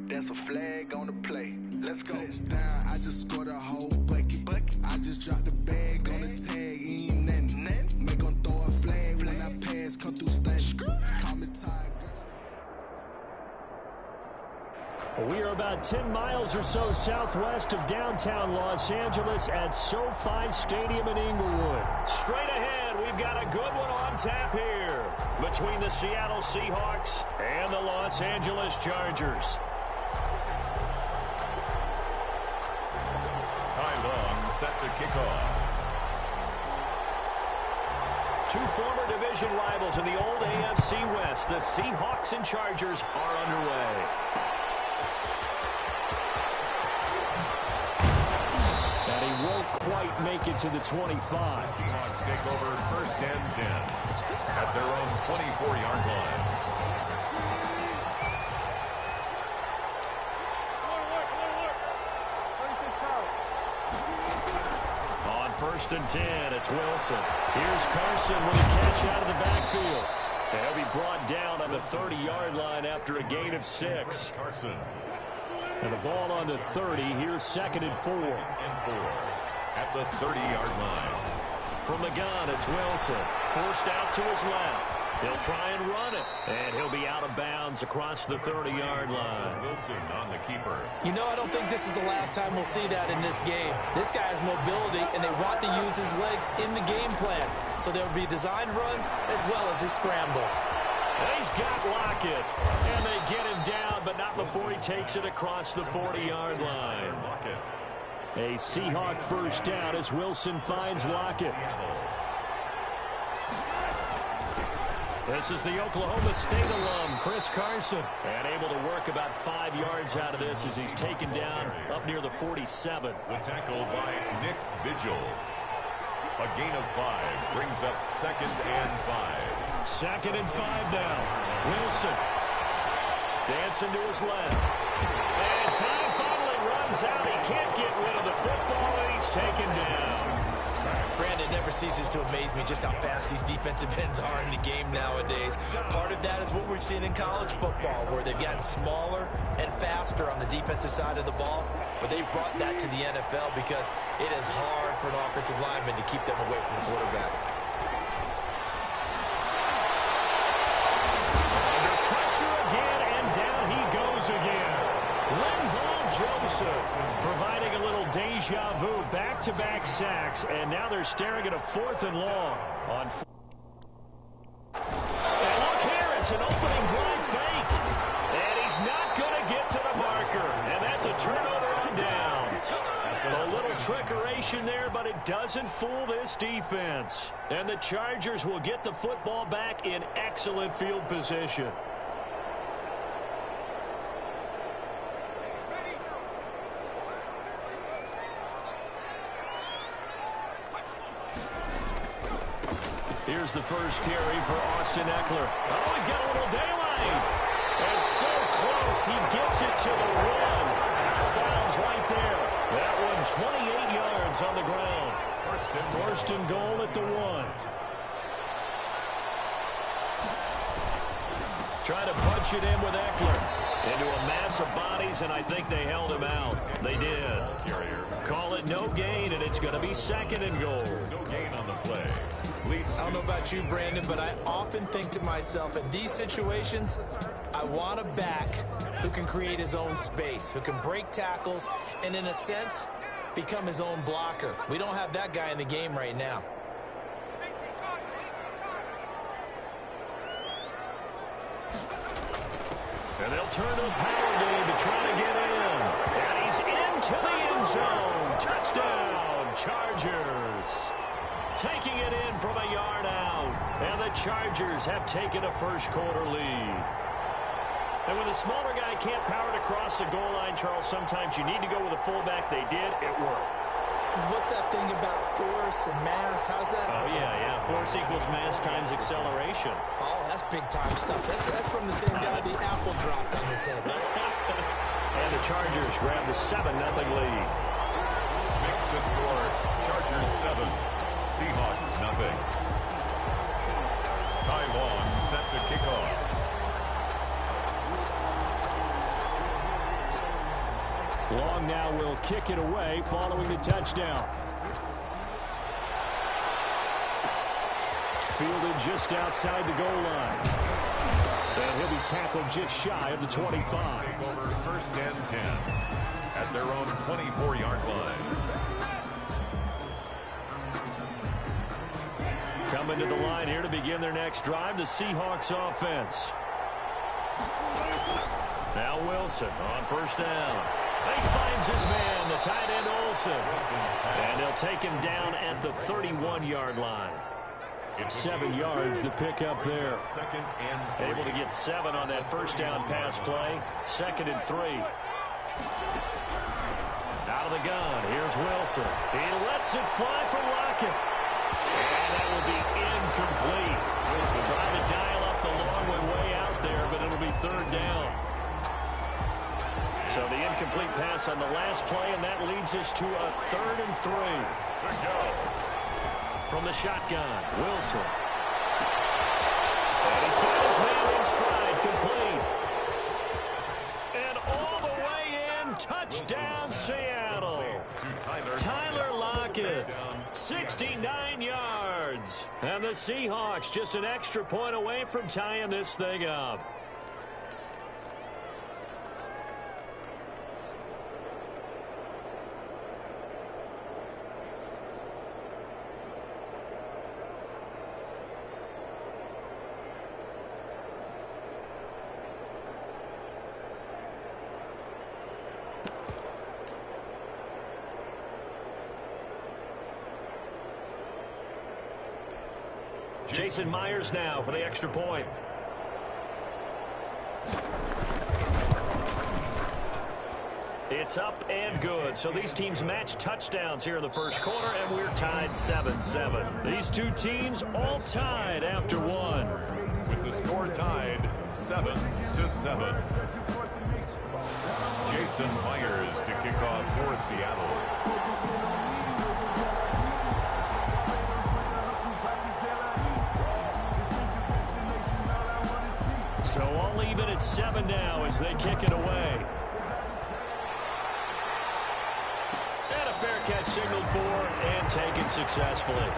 That's a flag on the play. Let's go. Touchdown, I just scored a whole bucket. I just dropped the bag on the tag, ain't nothing. Make them throw a flag when I pass, come through stunning. Call me Tiger. We are about 10 miles or so southwest of downtown Los Angeles at SoFi Stadium in Inglewood. Straight ahead, we've got a good one on tap here between the Seattle Seahawks and the Los Angeles Chargers. Ty Long set to kick off. Two former division rivals in the old AFC West, the Seahawks and Chargers, are underway. And he won't quite make it to the 25. Seahawks take over first and 10 at their own 24-yard line. On first and 10, it's Wilson. Here's Carson with a catch out of the backfield. He'll be brought down on the 30-yard line after a gain of 6. Carson. And the ball on the 30. Here's second and 4. At the 30-yard line. From the gun, it's Wilson. Forced out to his left. He'll try and run it. And he'll be out of bounds across the 30-yard line. Wilson on the keeper. You know, I don't think this is the last time we'll see that in this game. This guy has mobility, and they want to use his legs in the game plan. So there will be designed runs as well as his scrambles. And he's got Lockett. And they get him down, but not before he takes it across the 40-yard line. A Seahawk first down as Wilson finds Lockett. This is the Oklahoma State alum, Chris Carson. And able to work about 5 yards out of this as he's taken down up near the 47. The tackle by Nick Vigil. A gain of 5 brings up second and 5. Second and 5 now. Wilson dancing to his left. And time finally runs out. He can't get rid of the football, and he's taken down. Brandon, never ceases to amaze me just how fast these defensive ends are in the game nowadays. Part of that is what we've seen in college football, where they've gotten smaller and faster on the defensive side of the ball. But they've brought that to the NFL because it is hard for an offensive lineman to keep them away from the quarterback. Under pressure again, and down he goes again. Linval Joseph providing a little deja vu, back-to-back sacks, and now they're staring at a 4th and long. And look here, it's an opening drive fake. And he's not going to get to the marker, and that's a turnover on downs. A little trickeration there, but it doesn't fool this defense. And the Chargers will get the football back in excellent field position. Here's the first carry for Austin Eckler. Oh, he's got a little daylight. And so close, he gets it to the 1. Out of bounds right there. That one 28 yards on the ground. First and goal at the 1. Trying to punch it in with Eckler. Into a mass of bodies, and I think they held him out. They did. Call it no gain, and it's going to be second and goal. No gain on the play. I don't know about you, Brandon, but I often think to myself, in these situations, I want a back who can create his own space, who can break tackles, and in a sense, become his own blocker. We don't have that guy in the game right now. And they'll turn to the power game to try to get in. And he's into the end zone. Touchdown, Chargers. Taking it in from a yard out. And the Chargers have taken a first-quarter lead. And when the smaller guy can't power it across the goal line, Charles, sometimes you need to go with a fullback. They did. It worked. What's that thing about force and mass? How's that? Oh, yeah. Force equals mass times acceleration. Oh, that's big-time stuff. That's from the same guy the apple dropped on his head. And the Chargers grab the 7-0 lead. Makes the score. Chargers 7. Seahawks nothing. Ty Long set to kick off. Long now will kick it away following the touchdown. Fielded just outside the goal line. And he'll be tackled just shy of the 25. Take over first and 10 at their own 24-yard line. Coming to the line here to begin their next drive, the Seahawks offense. Now Wilson on first down. He finds his man, the tight end Olsen. And he'll take him down at the 31-yard line. 7 yards the pickup there. Second and 3. Able to get 7 on that first down pass play. 2nd and 3. Out of the gun. Here's Wilson. He lets it fly for Lockett. And that will be incomplete. Wilson trying to dial up the long way out there, but it'll be 3rd down. So the incomplete pass on the last play, and that leads us to a 3rd and 3. From the shotgun, Wilson. And he's got his man in stride, complete. And all the way in, touchdown Seattle. Tyler Lockett, 69 yards. And the Seahawks just an extra point away from tying this thing up. Jason Myers now for the extra point. It's up and good. So these teams match touchdowns here in the first quarter, and we're tied 7-7. These two teams all tied after one. With the score tied 7-7. Jason Myers to kick off for Seattle. So all even at 7 now as they kick it away. And a fair catch signaled for and taken successfully.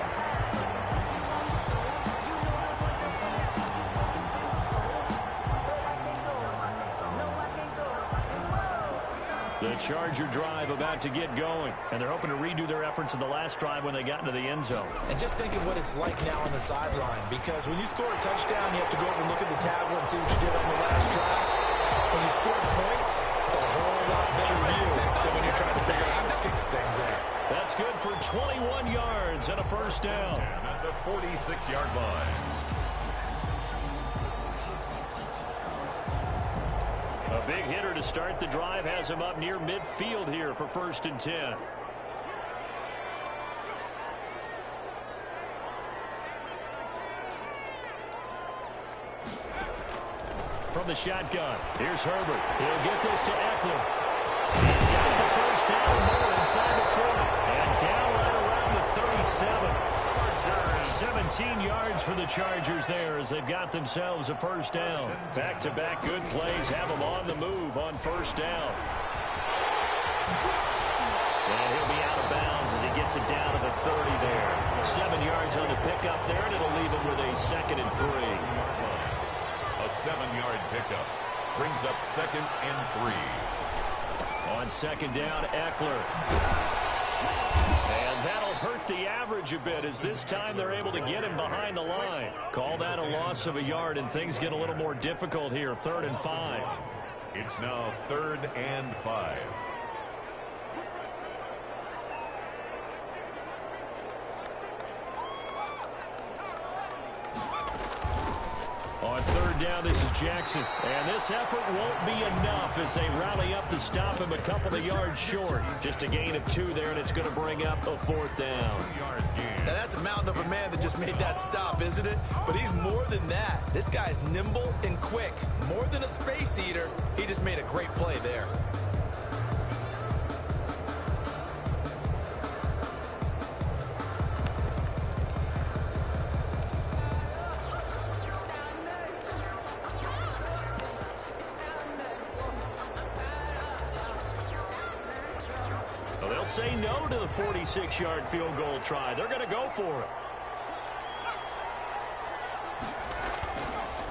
The Charger drive about to get going, and they're hoping to redo their efforts in the last drive when they got into the end zone. And just think of what it's like now on the sideline, because when you score a touchdown, you have to go over and look at the tablet and see what you did on the last drive. When you score points, it's a whole lot better view than when you're trying to figure out how to fix things there. That's good for 21 yards and a first down. At the 46-yard line. A big hitter to start the drive has him up near midfield here for 1st and 10. From the shotgun, here's Herbert. He'll get this to Eckler. He's got the first down more inside the 40. And down right around the 37. 17 yards for the Chargers there as they've got themselves a first down. Back-to-back good plays have them on the move on first down. And he'll be out of bounds as he gets it down to the 30 there. 7 yards on the pickup there, and it'll leave him with a 2nd and 3. A 7-yard pickup brings up 2nd and 3. On 2nd down, Eckler. And that'll hurt the average a bit as this time they're able to get him behind the line. Call that a loss of a yard, and things get a little more difficult here. 3rd and 5. It's now 3rd and 5. On 3rd down, this is Jackson. And this effort won't be enough as they rally up to stop him a couple of yards short. Just a gain of 2 there, and it's going to bring up a 4th down. Now that's a mountain of a man that just made that stop, isn't it? But he's more than that. This guy's nimble and quick. More than a space eater, he just made a great play there. They'll say no to the 46-yard field goal try. They're going to go for it.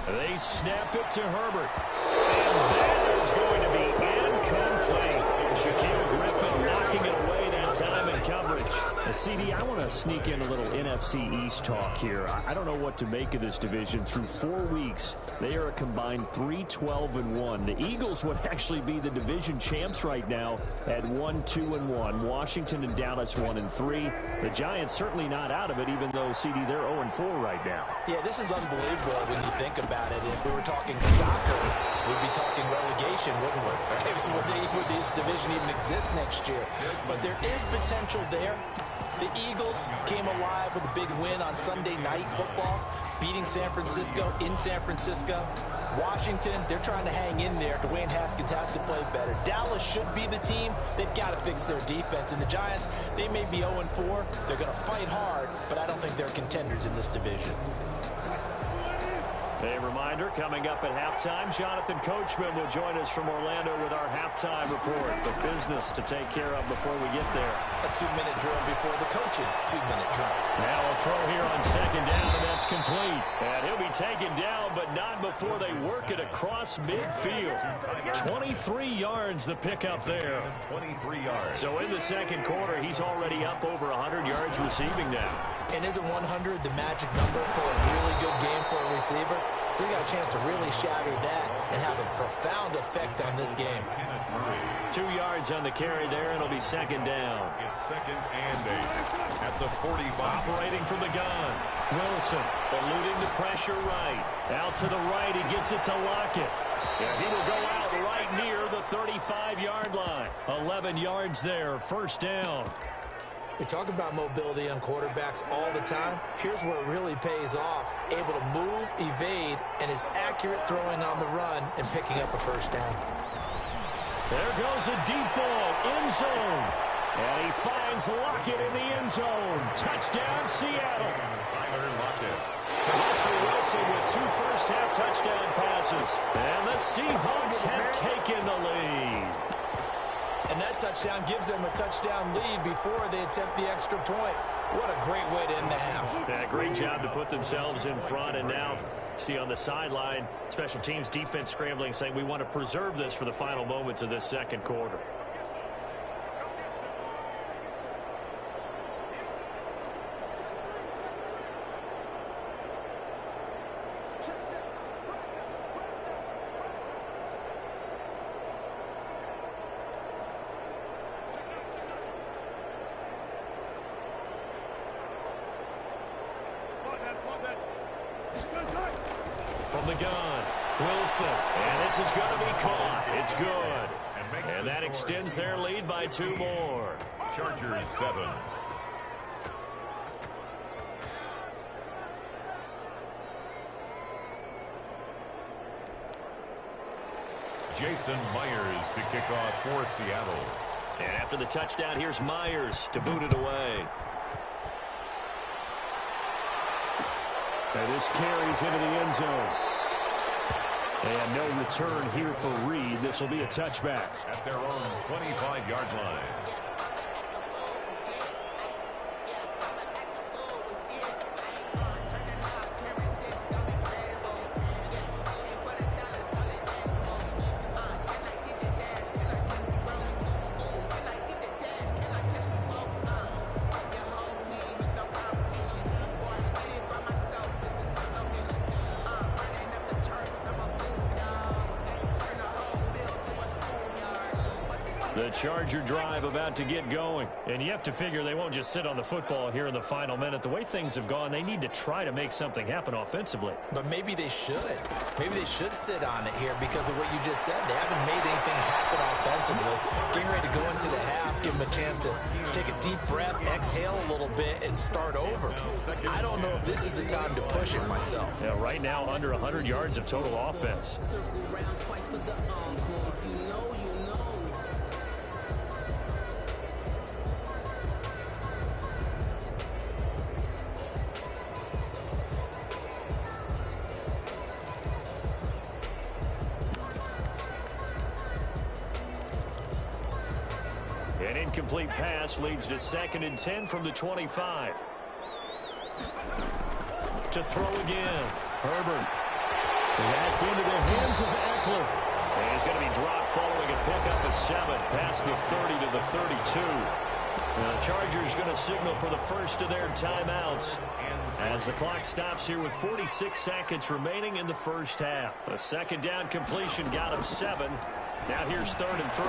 They snap it to Herbert. And that is going to be incomplete. Shaquille Griffin knocking it away that time in coverage. CD, I want to sneak in a little NFC East talk here. I don't know what to make of this division. Through 4 weeks, they are a combined 3-12-1. The Eagles would actually be the division champs right now at 1-2-1. Washington and Dallas 1-3. The Giants certainly not out of it, even though, CD, they're 0-4 right now. Yeah, this is unbelievable when you think about it. If we were talking soccer, we'd be talking relegation, wouldn't we? Would this division even exist next year? But there is potential there. The Eagles came alive with a big win on Sunday Night Football, beating San Francisco in San Francisco. Washington, they're trying to hang in there. Dwayne Haskins has to play better. Dallas should be the team. They've got to fix their defense. And the Giants, they may be 0-4. They're going to fight hard, but I don't think they're contenders in this division. A reminder, coming up at halftime, Jonathan Coachman will join us from Orlando with our halftime report. The business to take care of before we get there. A 2-minute drill before the coach's 2-minute drill. Now a throw here on second down, and that's complete. And he'll be taken down, but not before they work it across midfield. 23 yards the pickup there. 23 yards. So in the second quarter, he's already up over 100 yards receiving now. And isn't 100 the magic number for a really good game for a receiver? So you got a chance to really shatter that and have a profound effect on this game. 2 yards on the carry there, and it'll be second down. It's second and 8 at the 45. Operating from the gun. Wilson eluding the pressure right. Out to the right, he gets it to Lockett. And he will go out right near the 35-yard line. 11 yards there, first down. We talk about mobility on quarterbacks all the time. Here's where it really pays off. Able to move, evade, and is accurate throwing on the run and picking up a first down. There goes a deep ball, end zone. And he finds Lockett in the end zone. Touchdown, Seattle. Tyler Lockett. Russell Wilson with 2 first-half touchdown passes. And the Seahawks have taken the lead. And that touchdown gives them a touchdown lead before they attempt the extra point. What a great way to end the half. Yeah, great job to put themselves in front. And now, see on the sideline, special teams defense scrambling, saying we want to preserve this for the final moments of this second quarter. From the gun, Wilson, and this is going to be caught. It's good. And that extends their lead by 2 more. Chargers 7. Jason Myers to kick off for Seattle. And after the touchdown, here's Myers to boot it away. And this carries into the end zone. And no return here for Reed. This will be a touchback. At their own 25-yard line. The Charger drive about to get going. And you have to figure they won't just sit on the football here in the final minute. The way things have gone, they need to try to make something happen offensively. But maybe they should. Maybe they should sit on it here because of what you just said. They haven't made anything happen offensively. Getting ready to go into the half, give them a chance to take a deep breath, exhale a little bit, and start over. I don't know if this is the time to push it myself. Yeah, right now, under 100 yards of total offense. An incomplete pass leads to 2nd and 10 from the 25. To throw again. Herbert. And that's into the hands of Eckler. And he's going to be dropped following a pickup of 7 past the 30 to the 32. Now the Chargers going to signal for the first of their timeouts as the clock stops here with 46 seconds remaining in the first half. A 2nd down completion got him 7. Now here's 3rd and 3.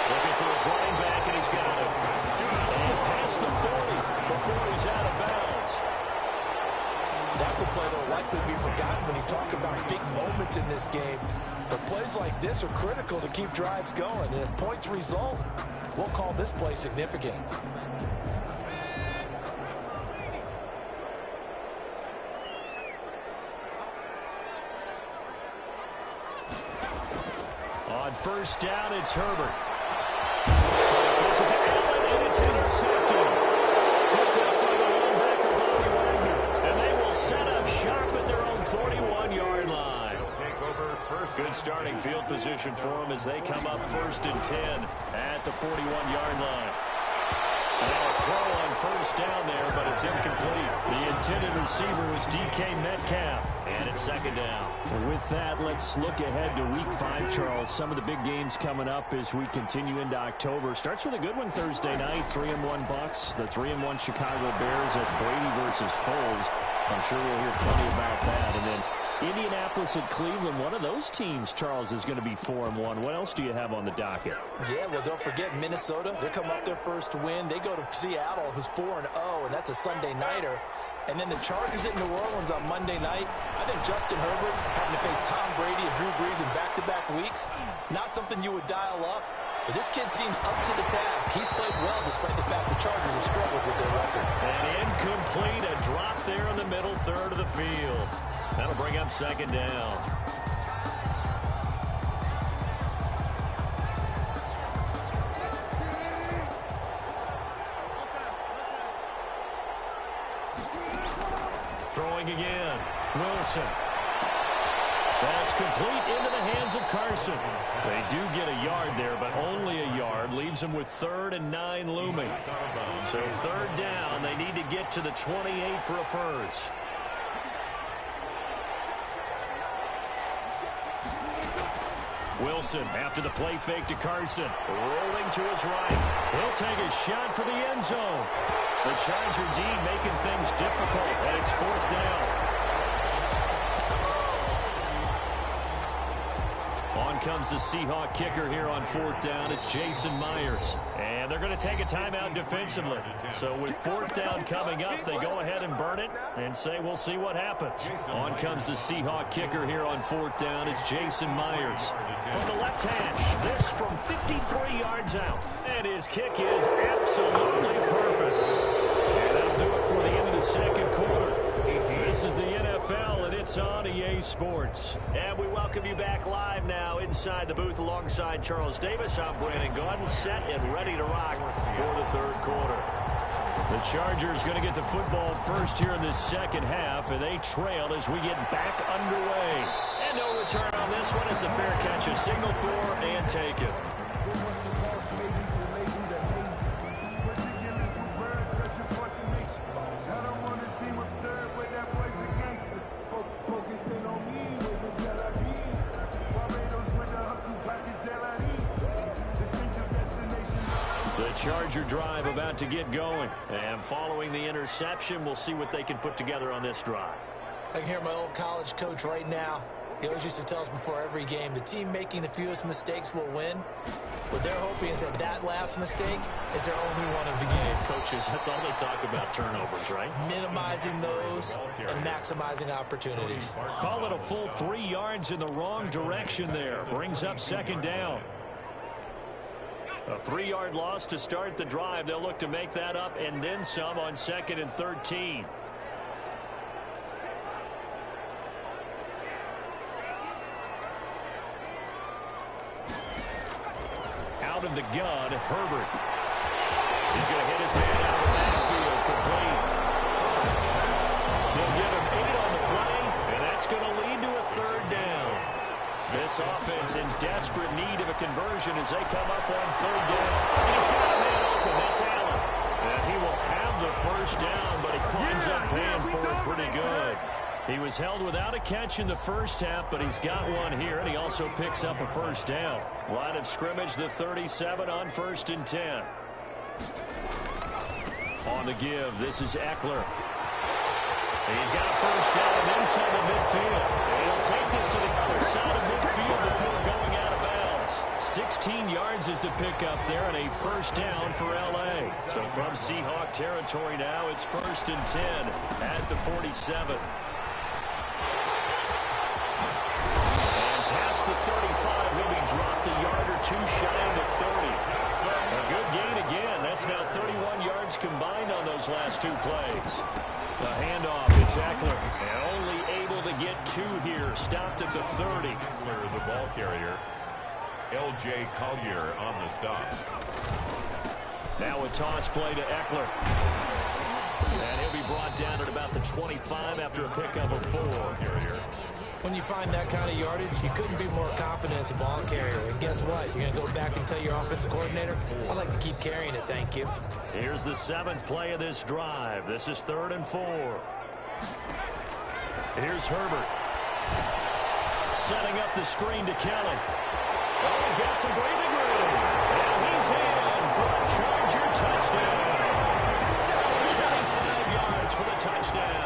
Looking for his running back, and he's got him. And past the 40 before he's out of bounds. That's a play that will likely be forgotten when you talk about big moments in this game. But plays like this are critical to keep drives going. And if points result, we'll call this play significant. On 1st down, it's Herbert. Trying to force it to Allen, and it's intercepted. Picked up by the linebacker, Bobby Wagner. And they will set up shop at their own 41-yard line. Good starting field position for them as they come up 1st and 10 at the 41-yard line. Now a throw on 1st down there, but it's incomplete. The intended receiver was DK Metcalf, and it's 2nd down. With that, let's look ahead to Week 5, Charles. Some of the big games coming up as we continue into October. Starts with a good one Thursday night, 3-1 Bucks. The 3-1 Chicago Bears at Brady versus Foles. I'm sure we'll hear plenty about that. And then Indianapolis at Cleveland, one of those teams, Charles, is going to be 4-1. What else do you have on the docket? Yeah, well, don't forget Minnesota. They're coming off their first win. They go to Seattle, who's 4-0, and that's a Sunday nighter. And then the Chargers at New Orleans on Monday night. I think Justin Herbert having to face Tom Brady and Drew Brees in back-to-back weeks, not something you would dial up. But this kid seems up to the task. He's played well despite the fact the Chargers have struggled with their record. And incomplete, a drop there in the middle third of the field. That'll bring up 2nd down. Throwing again. Wilson. That's complete into the hands of Carson. They do get a yard there, but only a yard. Leaves them with 3rd and 9 looming. So 3rd down, they need to get to the 28 for a first. Wilson after the play fake to Carson. Rolling to his right. He'll take a shot for the end zone. The Charger D making things difficult, and it's 4th down. On comes the Seahawk kicker here on 4th down. It's Jason Myers. And they're going to take a timeout defensively. So with 4th down coming up, they go ahead and burn it and say we'll see what happens. On comes the Seahawk kicker here on 4th down. It's Jason Myers. From the left hash, this from 53 yards out. And his kick is absolutely perfect. And that'll do it for the end of the 2nd quarter. This is the NFL, and it's on EA Sports. And we welcome you back live now inside the booth alongside Charles Davis. I'm Brandon Gaudin, set and ready to rock for the 3rd quarter. The Chargers going to get the football first here in this 2nd half, and they trail as we get back underway. And no return on this one as the fair catch is signaled for and taken. Charger drive about to get going. And following the interception, we'll see what they can put together on this drive. I can hear my old college coach right now. He always used to tell us before every game, the team making the fewest mistakes will win. What they're hoping is that that last mistake is their only one of the game. Coaches, that's all they talk about, turnovers, right? Minimizing those and maximizing opportunities. Call it a full 3 yards in the wrong direction there. Brings up 2nd down. A 3-yard loss to start the drive. They'll look to make that up and then some on 2nd and 13. Out of the gun, Herbert. He's going to hit his man out of the backfield, complete. They'll give him 8 on the play, and that's going to lead to a 3rd down. This offense in desperate need of a conversion as they come up on third down. He's got a man open. That's Allen. And he will have the first down, but he winds up paying for it pretty good. He was held without a catch in the first half, but he's got one here, and he also picks up a first down. Line of scrimmage, the 37 on 1st and 10. On the give, this is Eckler. He's got a first down inside the midfield. He'll take this to the other side of midfield before going out of bounds. 16 yards is the pickup there, and a first down for L.A. So from Seahawk territory now, it's 1st and 10 at the 47. And past the 35, he'll be dropped a yard or two shy of the 30. A good gain again. That's now 31 yards combined on those last two plays. The handoff, it's Eckler. And only able to get 2 here. Stopped at the 30. Eckler, the ball carrier. L.J. Collier on the stop. Now a toss play to Eckler. And he'll be brought down at about the 25 after a pickup of 4. When you find that kind of yardage, you couldn't be more confident as a ball carrier. And guess what? You're going to go back and tell your offensive coordinator, I'd like to keep carrying it, thank you. Here's the 7th play of this drive. This is 3rd and 4. Here's Herbert. Setting up the screen to Kelly. Oh, he's got some breathing room. And he's in for a Charger touchdown. 25 yards for the touchdown.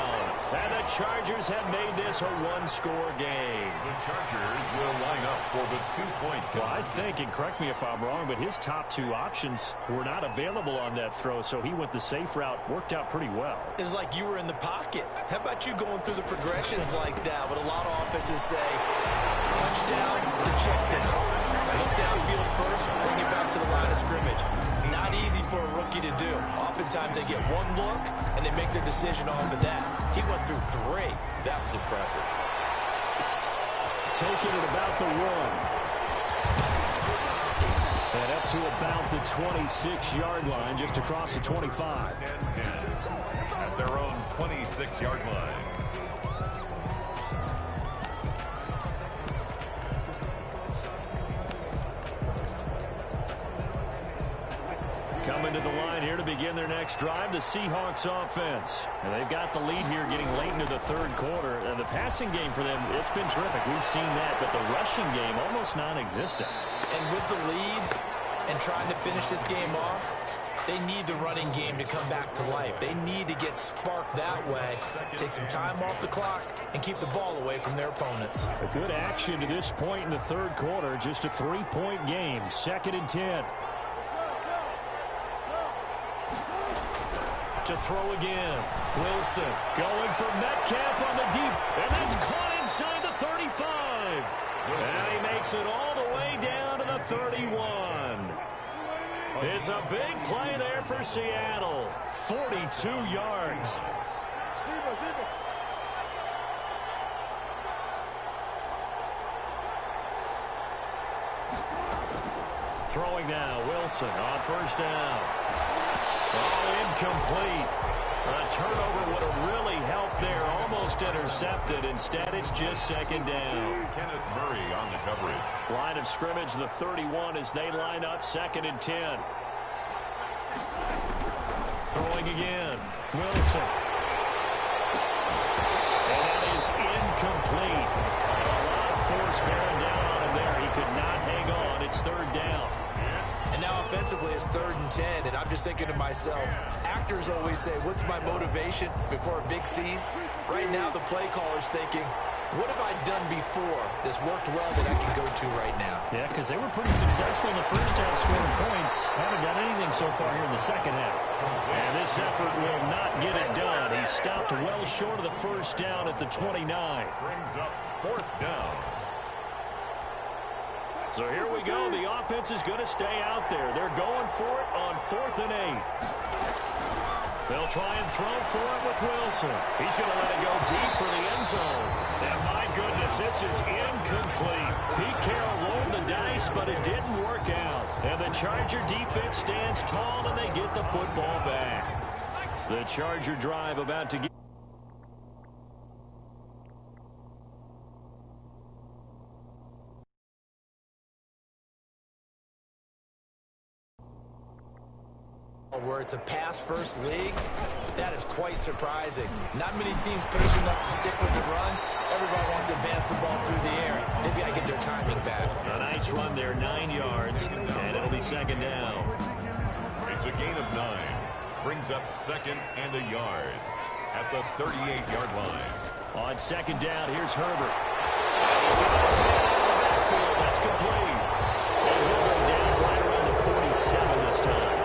And the Chargers have made this a one-score game. The Chargers will line up for the 2-point Well, I think, and correct me if I'm wrong, but his top 2 options were not available on that throw, so he went the safe route. Worked out pretty well. It was like you were in the pocket. How about you going through the progressions like that? What a lot of offenses say, touchdown to check down. Look downfield first, bring it back to the line of scrimmage. Not easy for a rookie to do. Oftentimes they get one look, and they make their decision off of that. He went through 3. That was impressive. Taking it about the 1. And up to about the 26-yard line, just across the 25. 10 at their own 26-yard line. Coming to the line here to begin their next drive, the Seahawks offense. And they've got the lead here getting late into the 3rd quarter. And the passing game for them, it's been terrific. We've seen that, but the rushing game almost non-existent. And with the lead and trying to finish this game off, they need the running game to come back to life. They need to get sparked that way, take some time off the clock, and keep the ball away from their opponents. A good action to this point in the 3rd quarter. Just a 3-point game. 2nd and 10. To throw again. Wilson going for Metcalf on the deep. And that's caught inside the 35. And he makes it all the way down to the 31. It's a big play there for Seattle. 42 yards. Throwing now, Wilson on 1st down. Oh, incomplete. A turnover would have really helped there. Almost intercepted. Instead, it's just 2nd down. Kenneth Murray on the coverage. Line of scrimmage, the 31 as they line up 2nd and 10. Throwing again. Wilson. And that is incomplete. A lot of force bearing down on him there. He could not hang on. It's 3rd down. And now offensively it's 3rd and 10, and I'm just thinking to myself, actors always say, what's my motivation before a big scene? Right now the play caller's thinking, what have I done before that's worked well that I can go to right now? Yeah, because they were pretty successful in the first half scoring points. Haven't done anything so far here in the 2nd half. And this effort will not get it done. He stopped well short of the first down at the 29. Brings up 4th down. So here we go. The offense is going to stay out there. They're going for it on 4th and 8. They'll try and throw for it with Wilson. He's going to let it go deep for the end zone. And my goodness, this is incomplete. Pete Carroll rolled the dice, but it didn't work out. And the Charger defense stands tall, and they get the football back. The Charger drive about to get. where it's a pass-first league, that is quite surprising. Not many teams patient enough to stick with the run. Everybody wants to advance the ball through the air. They've got to get their timing back. A nice run there, 9 yards, and it'll be second down. It's a gain of 9. Brings up second and a yard at the 38-yard line. On second down, here's Herbert. He's got his man out of the backfield. That's complete. And he'll go down right around the 47 this time.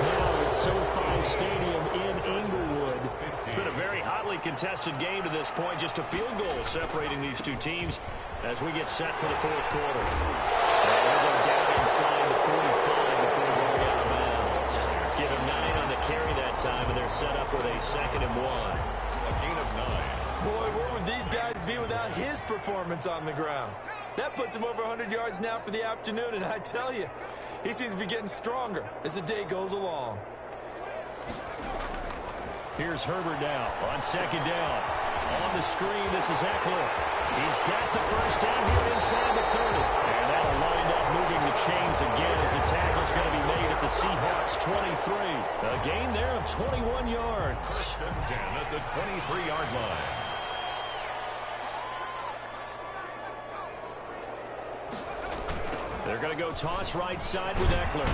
Now it's SoFi Stadium in Inglewood. It's been a very hotly contested game to this point. Just a field goal separating these two teams as we get set for the fourth quarter. And we'll go down inside the 45 before going out of bounds. Give him 9 on the carry that time, and they're set up with a 2nd and 1. A gain of 9. Boy, where would these guys be without his performance on the ground? That puts him over 100 yards now for the afternoon, and I tell you, he seems to be getting stronger as the day goes along. Here's Herbert now on second down. On the screen, this is Eckler. He's got the first down here inside the 30. And that'll wind up moving the chains again as the tackle's going to be made at the Seahawks 23. A gain there of 21 yards. 10 at the 23-yard line. They're going to go toss right side with Eckler.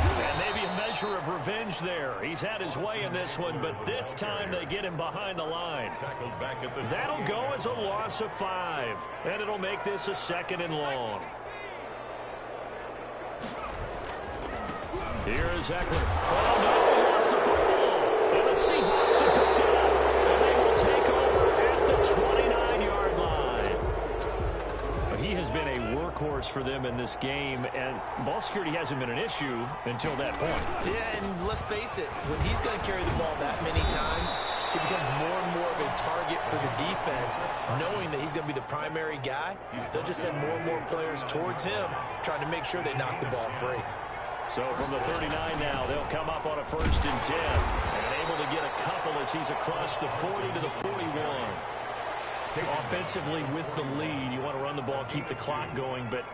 And maybe a measure of revenge there. He's had his way in this one, but this time they get him behind the line. Tackled back at the That'll go as a loss of 5, and it'll make this a 2nd and long. Here's Eckler. Oh, no, he lost the football. And the Seahawks have picked it up, and they will take over at the 29-yard line. He has been a workhorse for them in this game, and ball security hasn't been an issue until that point. Yeah, and let's face it, when he's going to carry the ball that many times, he becomes more and more of a target for the defense, knowing that he's going to be the primary guy. They'll just send more and more players towards him, trying to make sure they knock the ball free. So from the 39 now, they'll come up on a 1st and 10, and able to get a couple as he's across the 40 to the 41. Offensively with the lead, you want to run the ball, keep the clock going, but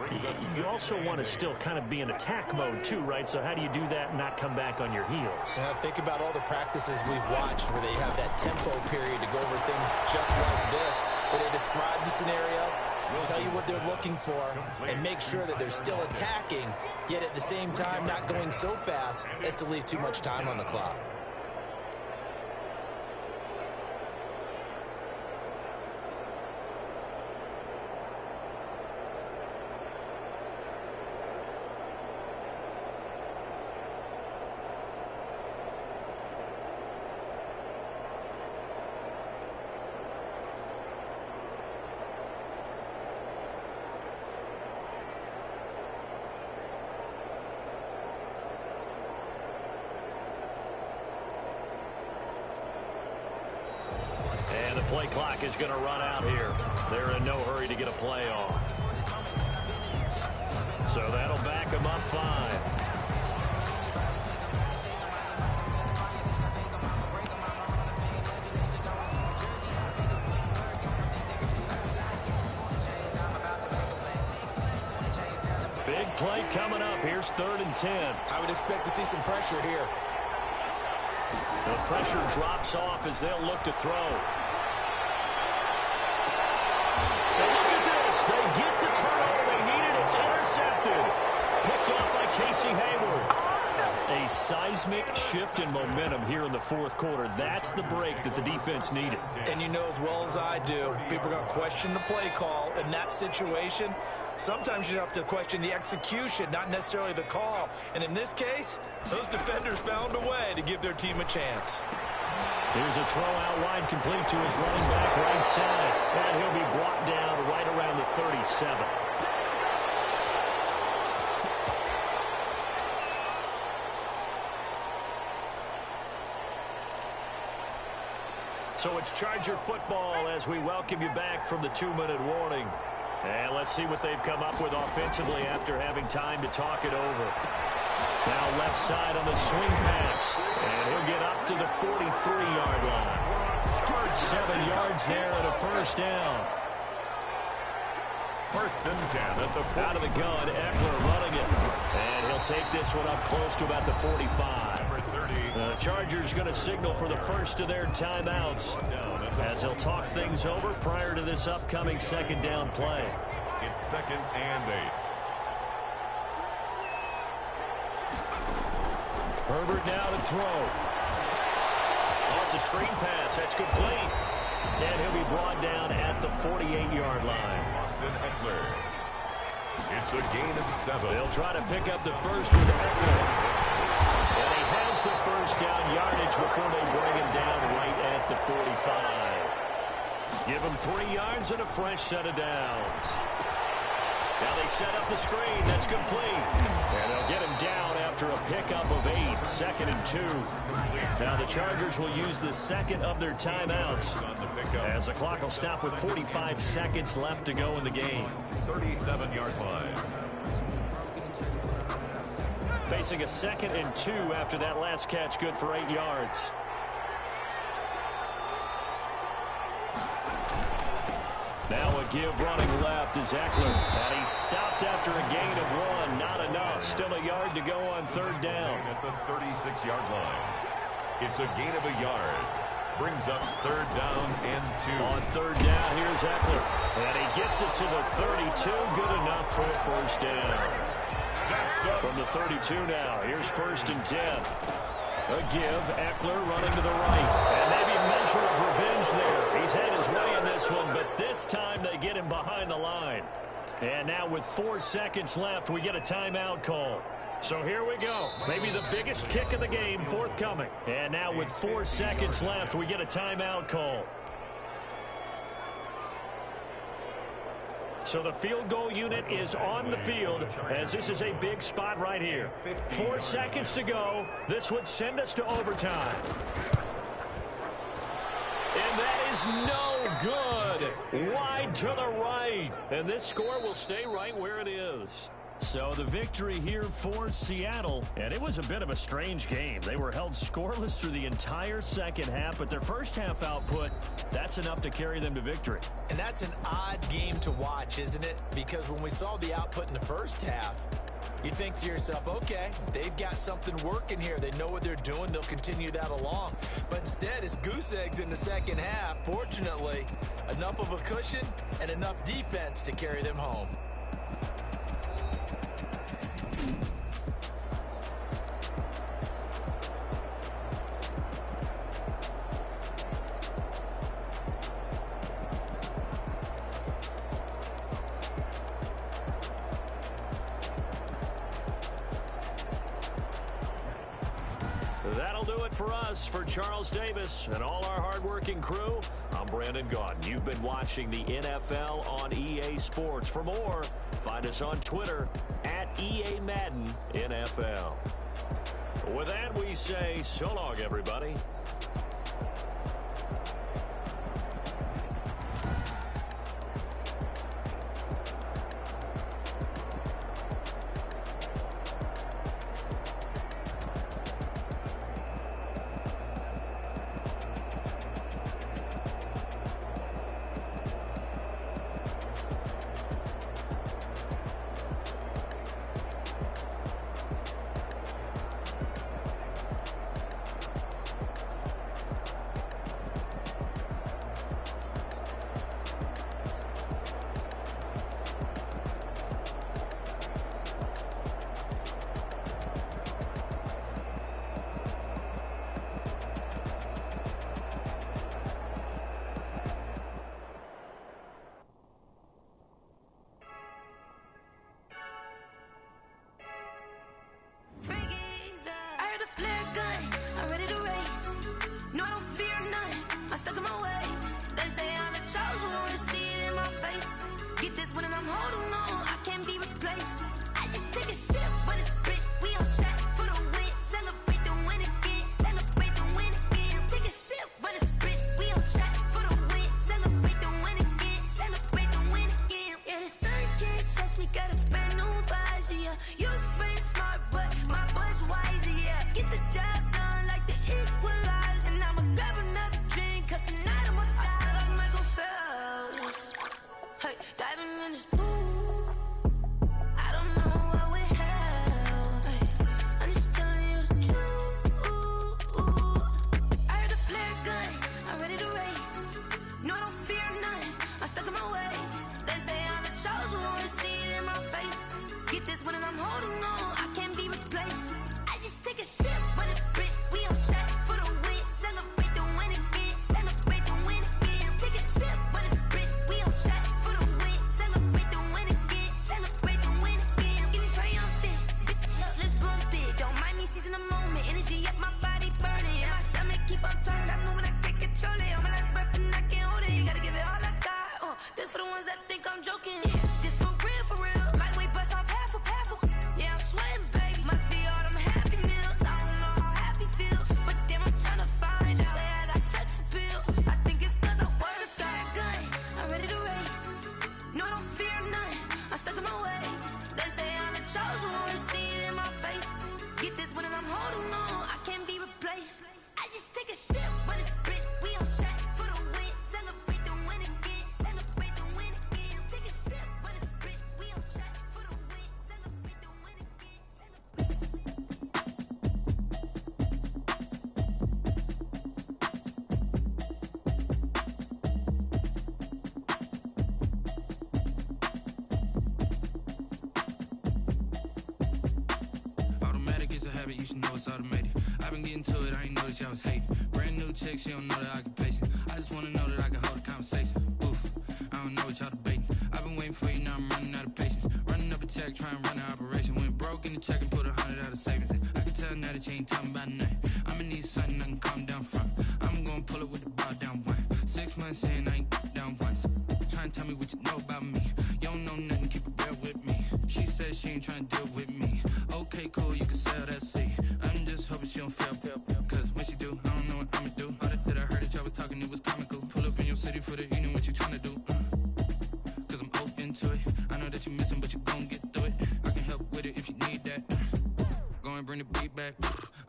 you also want to still kind of be in attack mode too, right? So how do you do that and not come back on your heels? Think about all the practices we've watched where they have that tempo period to go over things just like this, where they describe the scenario, tell you what they're looking for, and make sure that they're still attacking, yet at the same time not going so fast as to leave too much time on the clock. And the play clock is going to run out here. They're in no hurry to get a play off. So that'll back them up 5. Big play coming up. Here's 3rd and 10. I would expect to see some pressure here. The pressure drops off as they'll look to throw. And look at this. They get the turnover they needed. It's intercepted. Picked off by Casey Hayward. A seismic shift in momentum here in the fourth quarter. That's the break that the defense needed. And you know as well as I do, people are going to question the play call in that situation. Sometimes you have to question the execution, not necessarily the call. And in this case, those defenders found a way to give their team a chance. Here's a throw out wide, complete to his running back right side. And he'll be brought down right around the 37. So it's Charger football as we welcome you back from the 2-minute warning. And let's see what they've come up with offensively after having time to talk it over. Now left side on the swing pass. And he'll get up to the 43-yard line. 7 yards there and a first down. 1st and 10 at the 40. Out of the gun, Eckler running it. And he'll take this one up close to about the 45. The Chargers going to signal for the first of their timeouts as they'll talk things over prior to this upcoming second down play. It's 2nd and 8. Herbert now to throw. Oh, it's a screen pass. That's complete. And he'll be brought down at the 48-yard line. Austin Eckler. It's a gain of 7. They'll try to pick up the first with Eckler. And he has the first down yardage before they bring him down right at the 45. Give him 3 yards and a fresh set of downs. Now they set up the screen. That's complete. And they'll get him down after a pickup of 8. 2nd and 2. Now the Chargers will use the second of their timeouts as the clock will stop with 45 seconds left to go in the game. 37-yard line. Facing a 2nd and 2 after that last catch, good for 8 yards. Now a give running left is Eckler. And he's stopped after a gain of 1. Not enough. Still a yard to go on 3rd down. At the 36-yard line. It's a gain of a yard. Brings up 3rd down and 2. On 3rd down, here's Eckler. And he gets it to the 32. Good enough for a first down. From the 32 now, here's 1st and 10. A give, Eckler running to the right. And maybe a measure of revenge there. He's had his way in this one, but this time they get him behind the line. And now with 4 seconds left, we get a timeout call. So here we go. Maybe the biggest kick of the game forthcoming. And now with 4 seconds left, we get a timeout call. So the field goal unit is on the field as this is a big spot right here. 4 seconds to go. This would send us to overtime. And that is no good. Wide to the right. And this score will stay right where it is. So the victory here for Seattle, and it was a bit of a strange game. They were held scoreless through the entire second half, but their first half output, that's enough to carry them to victory. And that's an odd game to watch, isn't it? Because when we saw the output in the first half, you think to yourself, okay, they've got something working here. They know what they're doing. They'll continue that along. But instead, it's goose eggs in the second half. Fortunately, enough of a cushion and enough defense to carry them home. That'll do it for us. For Charles Davis and all our hardworking crew, I'm Brandon Gaudin. You've been watching the NFL on EA Sports. For more, find us on Twitter at EA Madden NFL. With that, we say so long, everybody. in the moment, energy up my body burning. And my stomach keep up tossed, stop moving, I can't control it. On my last breath and I can't hold it. You gotta give it all I got. This for the ones that think I'm joking. This for real. Lightweight bust off half a. Yeah, I'm sweating, baby. Must be all them happy meals. I don't know how happy feels, but damn, I'm trying to find out. Say I got sex appeal. I think it's cause I word a fat gun. I'm ready to race. No, I don't fear nothing. I'm stuck in my ways. They say I'm the chosen one. See it in my face. Get this one and I'm holding on. I can't be replaced. I just take a sip when it's split. We on track for the win. Celebrate the win again. Celebrate the win again. Take a sip when it's split. We on track for the win. Celebrate the win again. Automatic is a habit, you should know it's automated. I've been getting to it, I ain't noticed y'all was hating. Brand new chick, she don't know the occupation. I just wanna know that I can hold a conversation. Oof, I don't know what y'all debating. I've been waiting for you, now I'm running out of patience. Running up a check, trying to run an operation. Went broke in the check and put 100 out of savings in. I can tell now that you ain't talking about nothing. I'ma need something I can calm down from. I'm gonna pull it with the bar down one. 6 months in, I ain't down once. Trying to tell me what you know about me. You don't know nothing, keep it real with me. She says she ain't trying to deal with me. Okay, cool, you can sell that seat. I'm just hoping she don't fail. Cause when she do, I don't know what I'ma do. All that I heard that y'all was talking, it was comical. Pull up in your city for the evening, what you trying to do? Cause I'm open to it. I know that you missing, but you gon' get through it. I can help with it if you need that. Go and bring the beat back.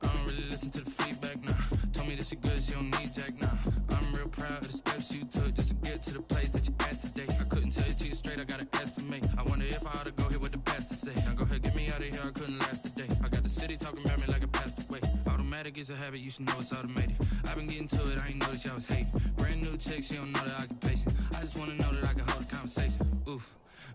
I don't really listen to the feedback, nah. Told me that she good, she don't need jack, nah. I'm real proud of the steps you took just to get to the place that you at today. I couldn't tell you to you straight, I gotta estimate. I wonder if I ought to go here with the pastor say. Now go ahead, get me out of here, I couldn't last a day. I got the city talking about me like I passed away. Automatic is a habit, you should know it's automated. I've been getting to it, I ain't noticed y'all was hating. Brand new chick, she don't know the occupation. I just wanna know that I can hold a conversation. Oof,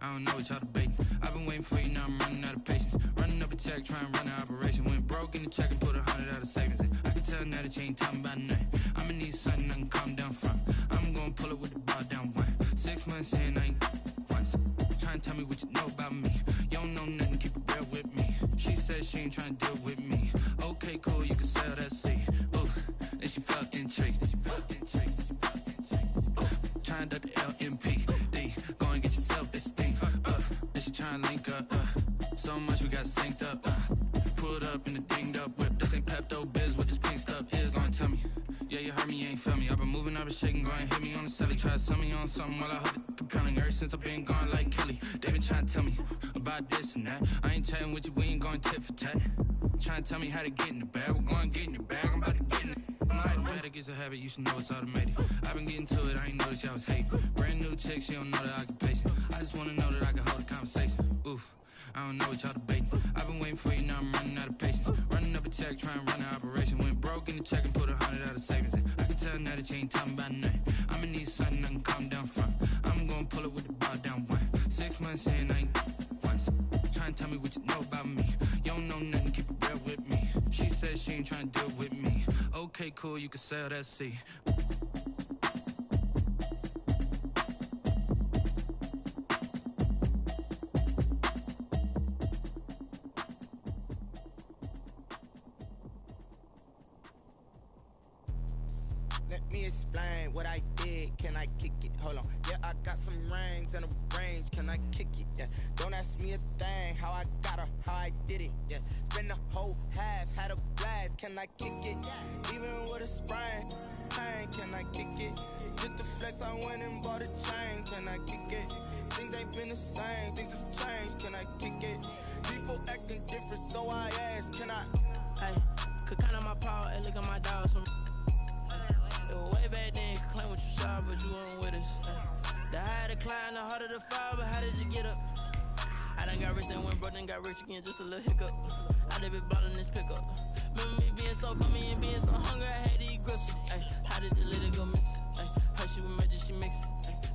I don't know what y'all debating. I've been waiting for you, now I'm running out of patience. Running up a check, trying to run an operation. Went broke in the check and put 100 out of savings in. I can tell now that you ain't talking about nothing. I'ma need something I can calm down from. I'm gonna pull it with the bar down one. 6 months in, I ain't once. Trying to tell me what you know about me. You don't know nothing, keep it real with me. She says she ain't trying to deal with me. Okay, cool, you can sell that seat. Ooh, and she felt intrigued. Trying to duck the LMPD. Go and get your self-esteem. And she trying to link up. So much we got synced up. Pulled up in the dinged up whip. This ain't Pepto-Biz, what this pink stuff is. Gonna tell me. Yeah, you heard me, you ain't felt me. I've been moving, I've been shaking, go and hit me on the celly. Try to sell me on something while I hold it compelling. Ever since I've been gone like Kelly, they been trying to tell me about this and that. I ain't chatting with you, we ain't going tit for tat. Trying to tell me how to get in the bag. We're going to get in the bag, I'm about to get in it. Automatic is a habit, you should know it's automated. I've been getting to it, I ain't noticed y'all was hating. Brand new chick, she don't know the occupation. I just wanna know that I can hold a conversation. Oof, I don't know what y'all debating. I've been waiting for you, now I'm running out of patience. Running up a check, trying to run an operation. Went broke in the check and put 100 out of savings in. I can tell now that you ain't talking about nothing. I'ma need something I can calm down from. I'm gonna pull it with the bar down one. 6 months in, I ain't once. Trying to tell me what you know about me. You don't know nothing, keep it real with me. She says she ain't trying to deal with me. Okay, cool, you can sell that seat. Let me explain what I did. Can I kick it? Hold on. Yeah, I got some rings and a range. Can I kick it? Yeah. Don't ask me a thing. How I got her, how I did it. Yeah. Spend the whole half, had a blast. Can I kick it? Even with a sprain. Pain, can I kick it? Just to flex, I went and bought a chain. Can I kick it? Things ain't been the same. Things have changed. Can I kick it? People acting different, so I ask. Can I? Hey, could count on my power. Hey, look at my dogs from. Way back then, could claim what you saw, but you weren't with us. The higher the climb, the harder the fall, but how did you get up? I done got rich, then went broke, then got rich again, just a little hiccup. I done been ballin' this pickup. Remember me being so bummy and being so hungry, I had to eat gristle. How did the lady go miss? Her she was magic, she mixed.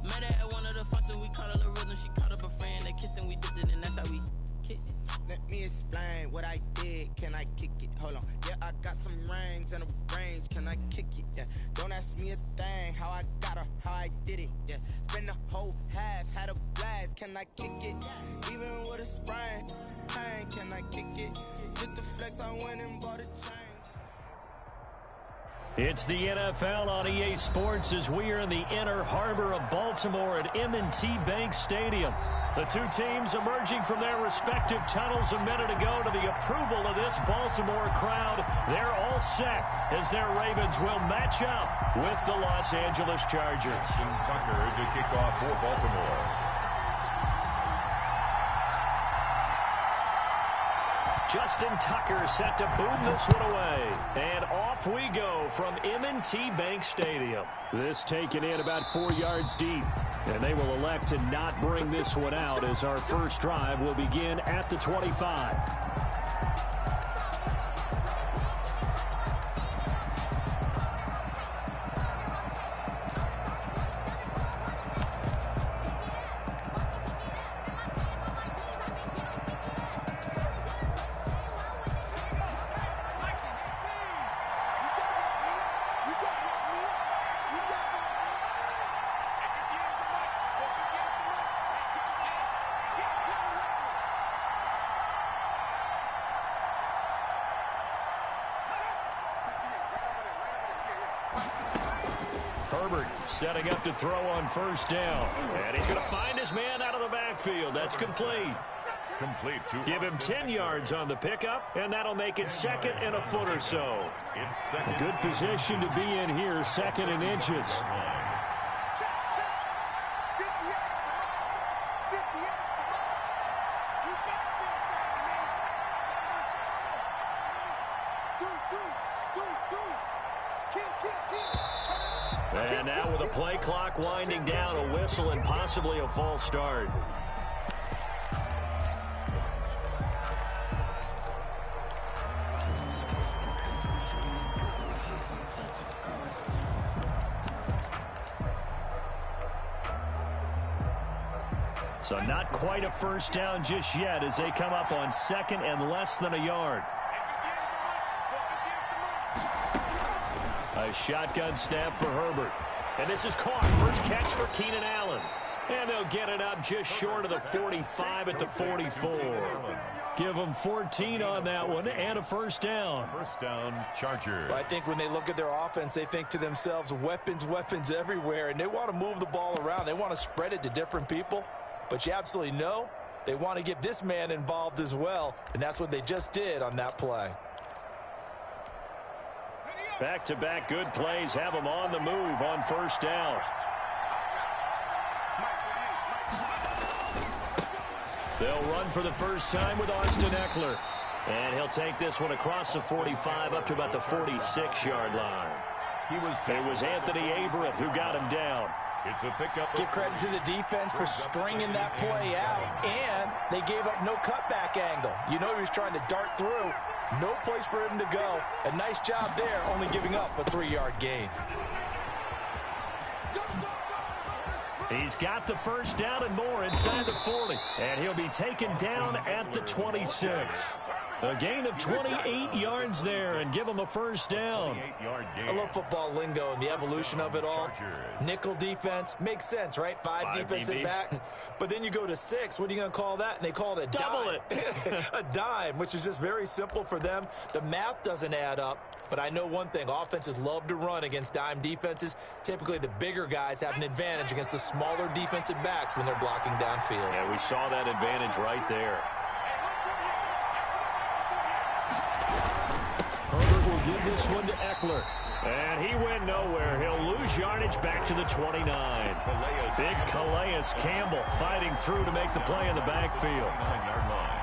Met her at one of the functions, we caught her the rhythm, she caught up a friend, they kissed and we dipped it, and that's how we kicked it. Let me explain what I did. Can I kick it? Hold on. Yeah, I got some rings and a range. Can I kick it? Yeah. Don't ask me a thing. How I got her, how I did it. Yeah. Spend the whole half, had a blast. Can I kick it? Even with a sprain. Pain, can I kick it? Just to flex, Rolex, I went and bought a chain. It's the NFL on EA Sports as we are in the inner harbor of Baltimore at M&T Bank Stadium. The two teams emerging from their respective tunnels a minute ago to the approval of this Baltimore crowd. They're all set as their Ravens will match up with the Los Angeles Chargers. Justin Tucker to kick off for Baltimore. Justin Tucker set to boom this one away. And off we go from M&T Bank Stadium. This taken in about 4 yards deep. And they will elect to not bring this one out as our first drive will begin at the 25. Herbert setting up to throw on first down. And he's going to find his man out of the backfield. That's complete. Complete to Give him 10 yards on the pickup, and that'll make it second and a foot or so. A good position to be in here, second and inches. And now with the play clock winding down, a whistle and possibly a false start. So not quite a first down just yet as they come up on second and less than a yard. A shotgun snap for Herbert. And this is caught. First catch for Keenan Allen. And they'll get it up just short of the 45 at the 44. Give them 14 on that one and a first down. First down, Chargers. Well, I think when they look at their offense, they think to themselves, weapons, weapons everywhere. And they want to move the ball around. They want to spread it to different people. But you absolutely know they want to get this man involved as well. And that's what they just did on that play. Back-to-back good plays have them on the move on first down. They'll run for the first time with Austin Eckler. And he'll take this one across the 45 up to about the 46-yard line. It was Anthony Averett who got him down. It's a pickup. Give credit to the defense for stringing that play out, and they gave up no cutback angle. You know he was trying to dart through. No place for him to go. A nice job there, only giving up a 3-yard gain. He's got the first down and more inside the 40. And he'll be taken down at the 26. A gain of 28 yards there and give him a first down. I love football lingo and the evolution of it all. Nickel defense makes sense, right? Five defensive backs. But then you go to 6. What are you going to call that? And they call it a double dime. A dime, which is just very simple for them. The math doesn't add up. But I know one thing. Offenses love to run against dime defenses. Typically, the bigger guys have an advantage against the smaller defensive backs when they're blocking downfield. Yeah, we saw that advantage right there. Herbert will give this one to Eckler. And he went nowhere. He'll lose yardage back to the 29. Big Calais Campbell fighting through to make the play in the backfield. 9-yard line.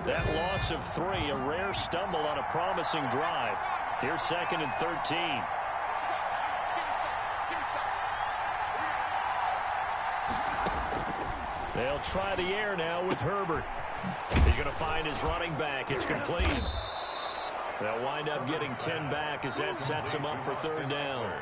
That loss of 3, a rare stumble on a promising drive. Here's 2nd and 13. They'll try the air now with Herbert. He's going to find his running back. It's complete. They'll wind up getting 10 back as that sets him up for 3rd down.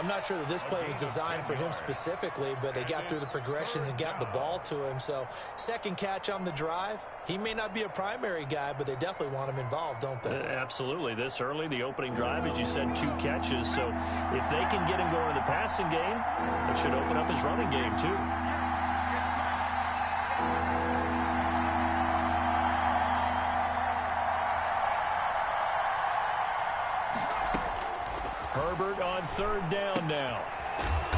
I'm not sure that this play was designed for him specifically, but they got through the progressions and got the ball to him. So second catch on the drive. He may not be a primary guy, but they definitely want him involved, don't they? Absolutely. This early, the opening drive, as you said, 2 catches. So if they can get him going in the passing game, it should open up his running game too. Herbert on 3rd down now.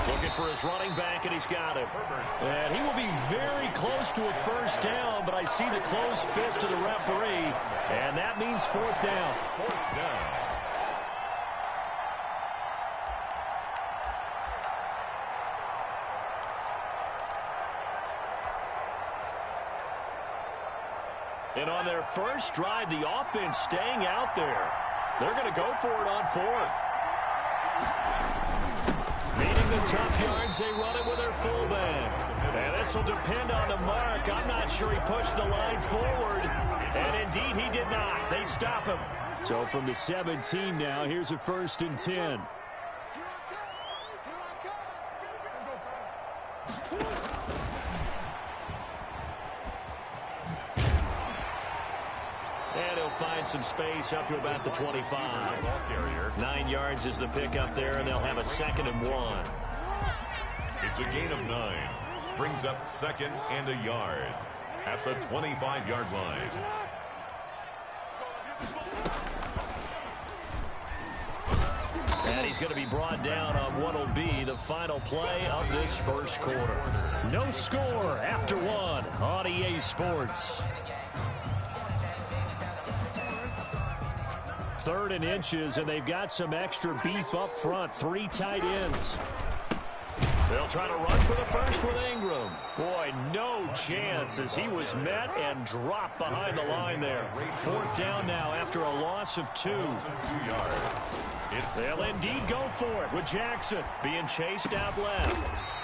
Looking for his running back, and he's got it. And he will be very close to a 1st down, but I see the closed fist of the referee, and that means 4th down. 4th down. And on their first drive, the offense staying out there. They're going to go for it on 4th. Meeting the tough yards, they run it with their fullback. And this will depend on the mark. I'm not sure he pushed the line forward. And indeed, he did not. They stop him. So from the 17 now, here's a 1st and 10. And he'll find some space up to about the 25. 9 yards is the pickup there, and they'll have a 2nd and 1. It's a gain of 9. Brings up 2nd and a yard at the 25-yard line. And he's going to be brought down on what will be the final play of this 1st quarter. No score after 1 on EA Sports. 3rd and inches, and they've got some extra beef up front. 3 tight ends. They'll try to run for the first with Ingram. Boy, no chance as he was met and dropped behind the line there. 4th down now after a loss of 2. 2 yards. They'll indeed go for it with Jackson being chased out left.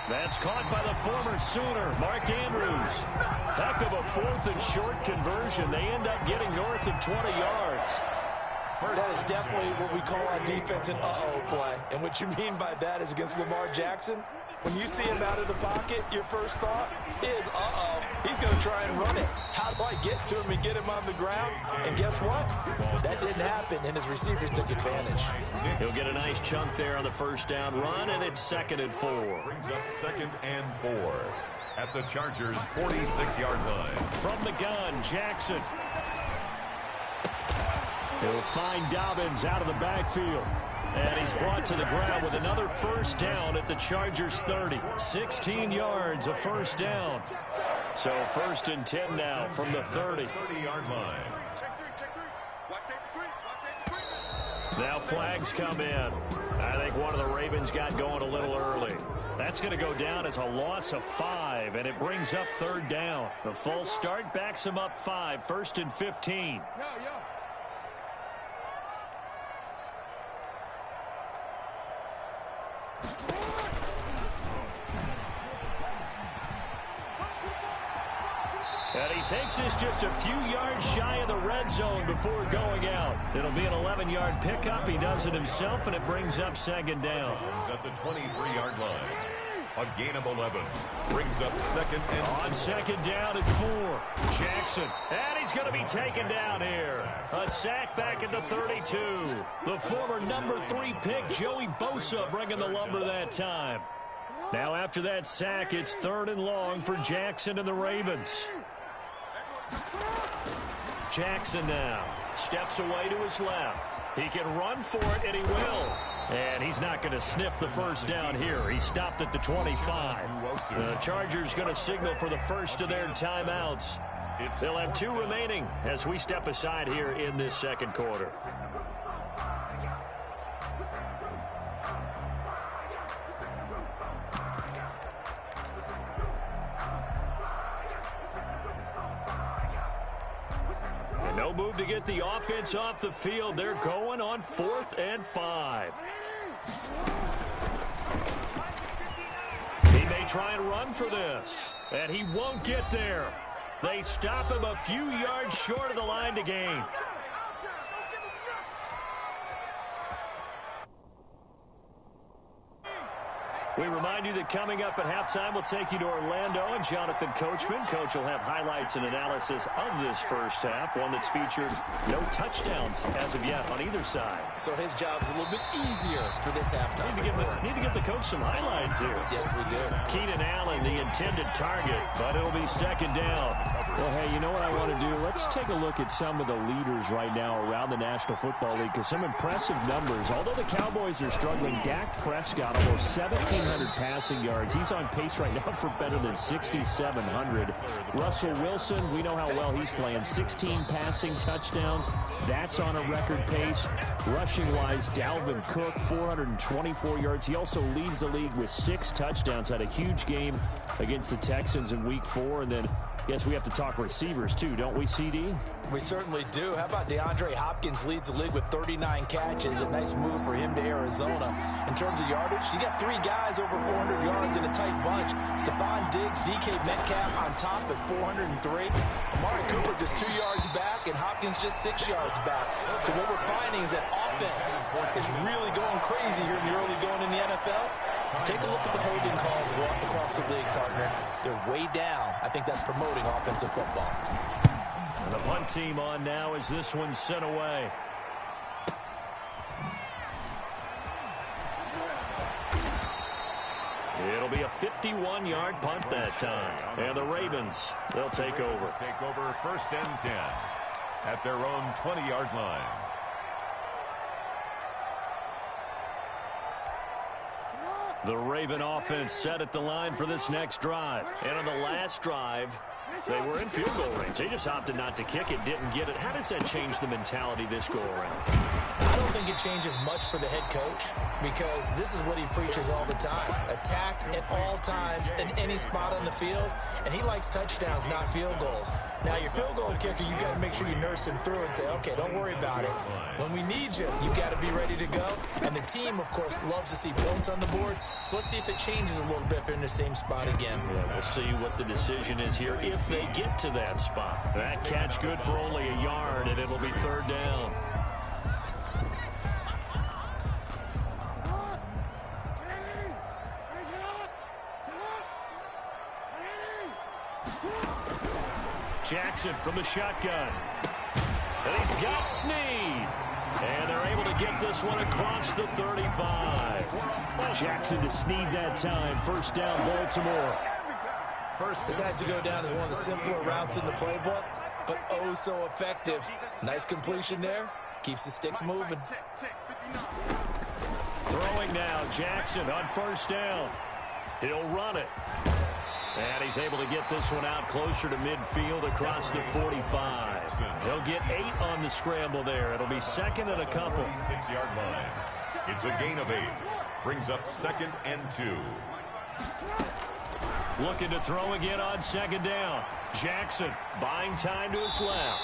That's caught by the former Sooner, Mark Andrews. Heck of a 4th and short conversion. They end up getting north of 20 yards. That is definitely what we call on defense an uh-oh play. And what you mean by that is against Lamar Jackson, when you see him out of the pocket, your first thought is, uh-oh, he's going to try and run it. How do I get to him and get him on the ground? And guess what? That didn't happen, and his receivers took advantage. He'll get a nice chunk there on the 1st down run, and it's 2nd and 4. Brings up 2nd and 4 at the Chargers' 46-yard line. From the gun, Jackson. He'll find Dobbins out of the backfield. And he's brought to the ground with another 1st down at the Chargers' 30. 16 yards, a 1st down. So 1st and 10 now from the 30. 30-yard line. Now flags come in. I think one of the Ravens got going a little early. That's going to go down as a loss of 5, and it brings up 3rd down. The false start backs him up 5, 1st and 15. And he takes this just a few yards shy of the red zone before going out. It'll be an 11-yard pickup. He does it himself, and it brings up 2nd down. At the 23-yard line. A gain of 11. Brings up 2nd and 4. On 2nd down at 4. Jackson. And he's going to be taken down here. A sack back at the 32. The former number 3 pick, Joey Bosa, bringing the lumber that time. Now after that sack, it's 3rd and long for Jackson and the Ravens. Jackson now steps away to his left. He can run for it, and he will. And he's not going to sniff the 1st down here. He stopped at the 25. The Chargers going to signal for the first of their timeouts. They'll have 2 remaining as we step aside here in this 2nd quarter. No move to get the offense off the field. They're going on 4th and 5. He may try and run for this, and he won't get there. They stop him a few yards short of the line to gain. We remind you that coming up at halftime, we'll take you to Orlando and Jonathan Coachman. Coach will have highlights and analysis of this first half, one that's featured no touchdowns as of yet on either side. So his job's a little bit easier for this halftime. Need to give the coach some highlights here. Yes, we do. Keenan Allen, the intended target, but it'll be second down. Well, hey, you know what I want to do? Let's take a look at some of the leaders right now around the National Football League, because some impressive numbers. Although the Cowboys are struggling, Dak Prescott almost 1,700 passing yards. He's on pace right now for better than 6,700. Russell Wilson, we know how well he's playing. 16 passing touchdowns. That's on a record pace. Rushing-wise, Dalvin Cook, 424 yards. He also leads the league with 6 touchdowns. Had a huge game against the Texans in Week 4. And then, yes, we have to talk receivers too, don't we, CD? We certainly do. How about DeAndre Hopkins leads the league with 39 catches. A nice move for him to Arizona. In terms of yardage, you got 3 guys over 400 yards in a tight bunch. Stephon Diggs, DK Metcalf on top at 403. Amari Cooper just 2 yards back, and Hopkins just 6 yards back. So what we're finding is that offense is really going crazy here in the early going in the NFL. Take a look at the holding calls across the league, partner. They're way down. I think that's promoting offensive football. And the punt team on now as this one's sent away. It'll be a 51-yard punt that time. And the Ravens, they'll take over. Take over 1st and 10 at their own 20-yard line. The Raven offense set at the line for this next drive. And on the last drive, they were in field goal range. They just opted not to kick it, didn't get it. How does that change the mentality this go around? I don't think it changes much for the head coach, because this is what he preaches all the time. Attack at all times in any spot on the field, and he likes touchdowns, not field goals. Now, your field goal kicker, you got to make sure you nurse him through and say, okay, don't worry about it. When we need you, you got to be ready to go. And the team, of course, loves to see points on the board. So let's see if it changes a little bit if they're in the same spot again. Yeah, we'll see what the decision is here if they get to that spot. That catch good for only a yard, and it'll be 3rd down. Jackson from the shotgun. And he's got Snead. And they're able to get this one across the 35. Jackson to Snead that time. 1st down, Baltimore. This has to go down as one of the simpler routes in the playbook, but oh so effective. Nice completion there. Keeps the sticks moving. Throwing now, Jackson on 1st down. He'll run it. And he's able to get this one out closer to midfield across the 45. He'll get 8 on the scramble there. It'll be 2nd and a couple. 6-yard line. It's a gain of 8. Brings up 2nd and 2. Looking to throw again on 2nd down. Jackson buying time to his left.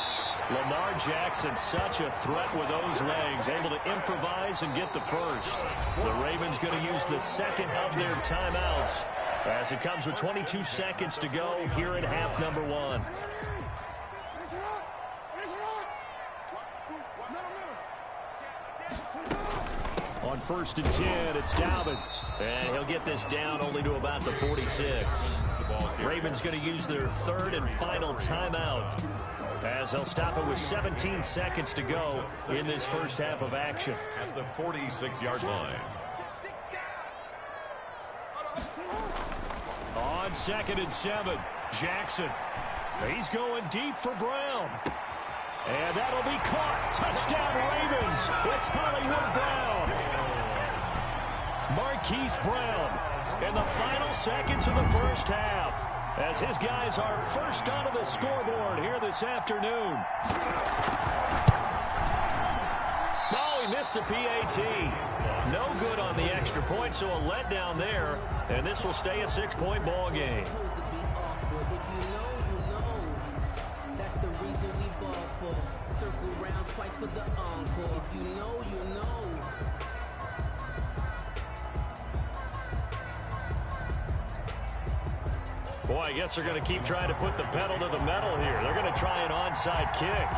Lamar Jackson, such a threat with those legs, able to improvise and get the 1st. The Ravens going to use the 2nd of their timeouts as it comes with 22 seconds to go here in half number 1. On 1st and 10, it's Dobbins. And he'll get this down only to about the 46. Ravens going to use their 3rd and final timeout, as they'll stop it with 17 seconds to go in this first half of action. At the 46-yard line. On 2nd and 7, Jackson. He's going deep for Brown. And that'll be caught. Touchdown, Ravens. It's Hollywood Brown. Marquise Brown in the final seconds of the first half, as his guys are first onto the scoreboard here this afternoon. Oh, he missed the PAT. No good on the extra point, so a letdown there, and this will stay a 6-point ball game. For the encore. If you know, you know. Boy, I guess they're going to keep trying to put the pedal to the metal here. They're going to try an onside kick.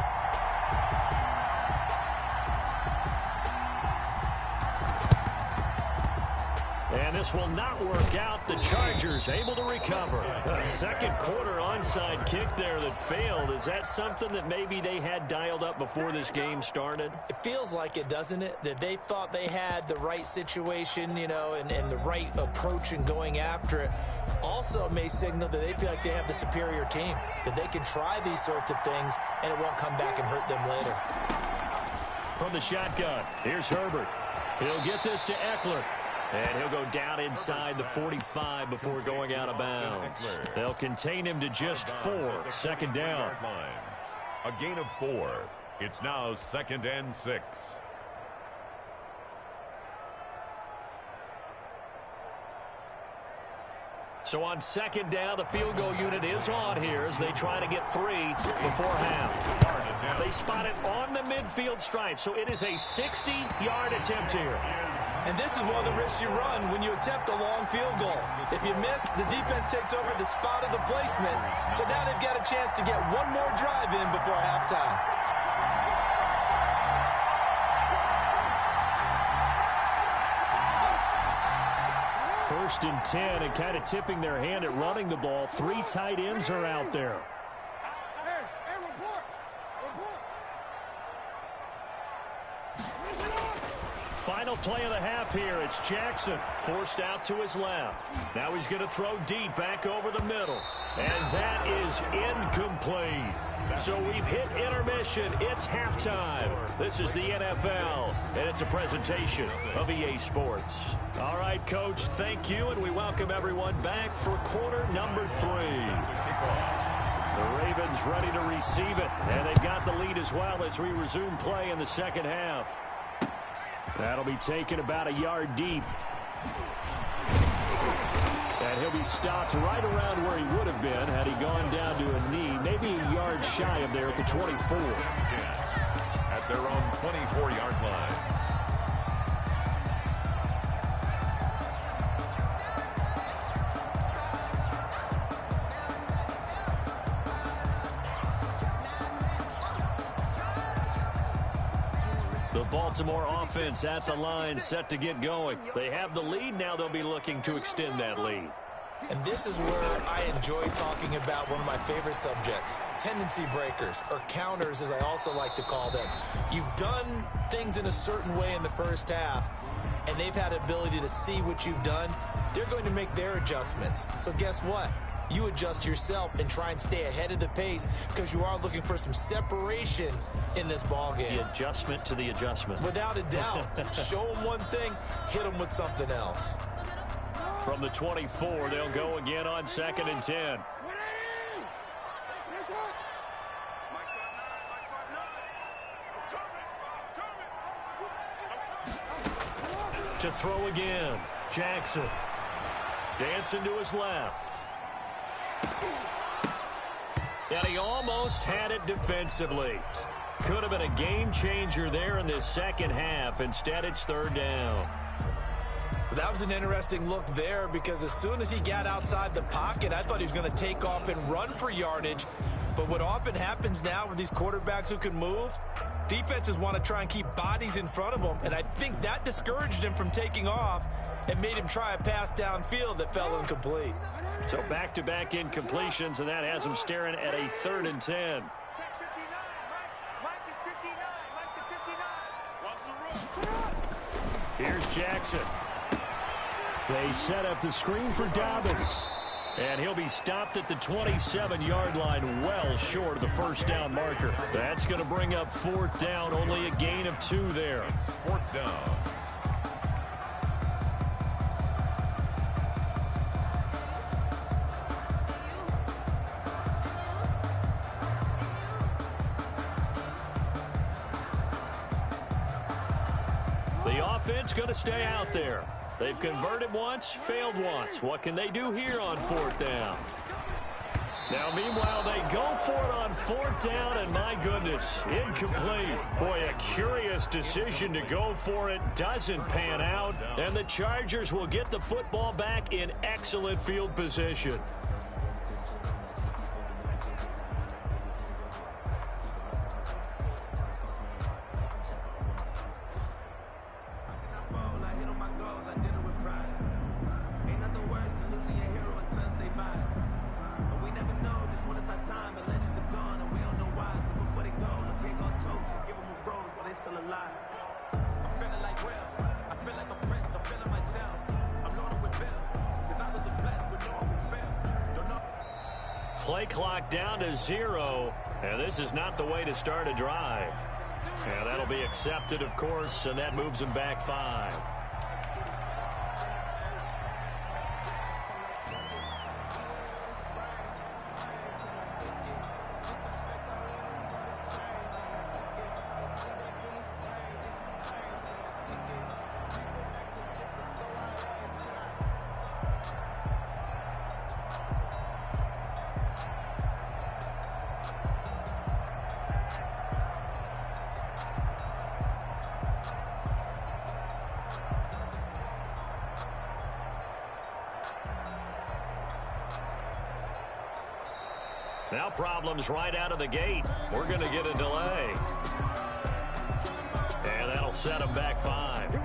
And this will not work out. The Chargers able to recover. A second quarter onside kick there that failed. Is that something that maybe they had dialed up before this game started? It feels like it, doesn't it? That they thought they had the right situation, you know, and the right approach in going after it. Also may signal that they feel like they have the superior team, that they can try these sorts of things and it won't come back and hurt them later. From the shotgun, here's Herbert. He'll get this to Eckler. And he'll go down inside the 45 before going out of bounds. They'll contain him to just 4. Second down. A gain of 4. It's now 2nd and 6. So on second down, the field goal unit is on here as they try to get 3 before half. They spot it on the midfield stripe, so it is a 60-yard attempt here. And this is one of the risks you run when you attempt a long field goal. If you miss, the defense takes over the spot of the placement. So now they've got a chance to get one more drive in before halftime. First and 10, and kind of tipping their hand at running the ball. 3 tight ends are out there. Final play of the half here. It's Jackson forced out to his left. Now he's going to throw deep back over the middle. And that is incomplete. So we've hit intermission. It's halftime. This is the NFL, and it's a presentation of EA Sports. All right, Coach, thank you, and we welcome everyone back for quarter number 3. The Ravens ready to receive it, and they've got the lead as well as we resume play in the second half. That'll be taken about a yard deep. And he'll be stopped right around where he would have been had he gone down to a knee, maybe a yard shy of there at the 24. At their own 24-yard line. The Baltimore offense at the line, set to get going. They have the lead. Now they'll be looking to extend that lead. And this is where I enjoy talking about one of my favorite subjects, tendency breakers, or counters as I also like to call them. You've done things in a certain way in the first half, and they've had the ability to see what you've done. They're going to make their adjustments. So guess what? You adjust yourself and try and stay ahead of the pace because you are looking for some separation in this ball game. The adjustment to the adjustment. Without a doubt. Show them one thing, hit them with something else. From the 24, they'll go again on 2nd and 10. To throw again, Jackson. Dancing to his left. And he almost had it defensively. Could have been a game changer there in this second half. Instead, it's 3rd down. That was an interesting look there because as soon as he got outside the pocket, I thought he was going to take off and run for yardage. But what often happens now with these quarterbacks who can move, defenses want to try and keep bodies in front of them. And I think that discouraged him from taking off and made him try a pass downfield that fell incomplete. So back-to-back incompletions, and that has him staring at a 3rd and 10. Here's Jackson. They set up the screen for Dobbins. And he'll be stopped at the 27-yard line, well short of the first down marker. That's going to bring up 4th down, only a gain of 2 there. 4th down. The offense going to stay out there. They've converted once, failed once. What can they do here on 4th down? Now, meanwhile, they go for it on 4th down, and my goodness, incomplete. Boy, a curious decision to go for it. Doesn't pan out, and the Chargers will get the football back in excellent field position. Play clock down to 0, and this is not the way to start a drive. And that'll be accepted, of course, and that moves them back 5. Now problems right out of the gate. We're going to get a delay. And that'll set them back 5.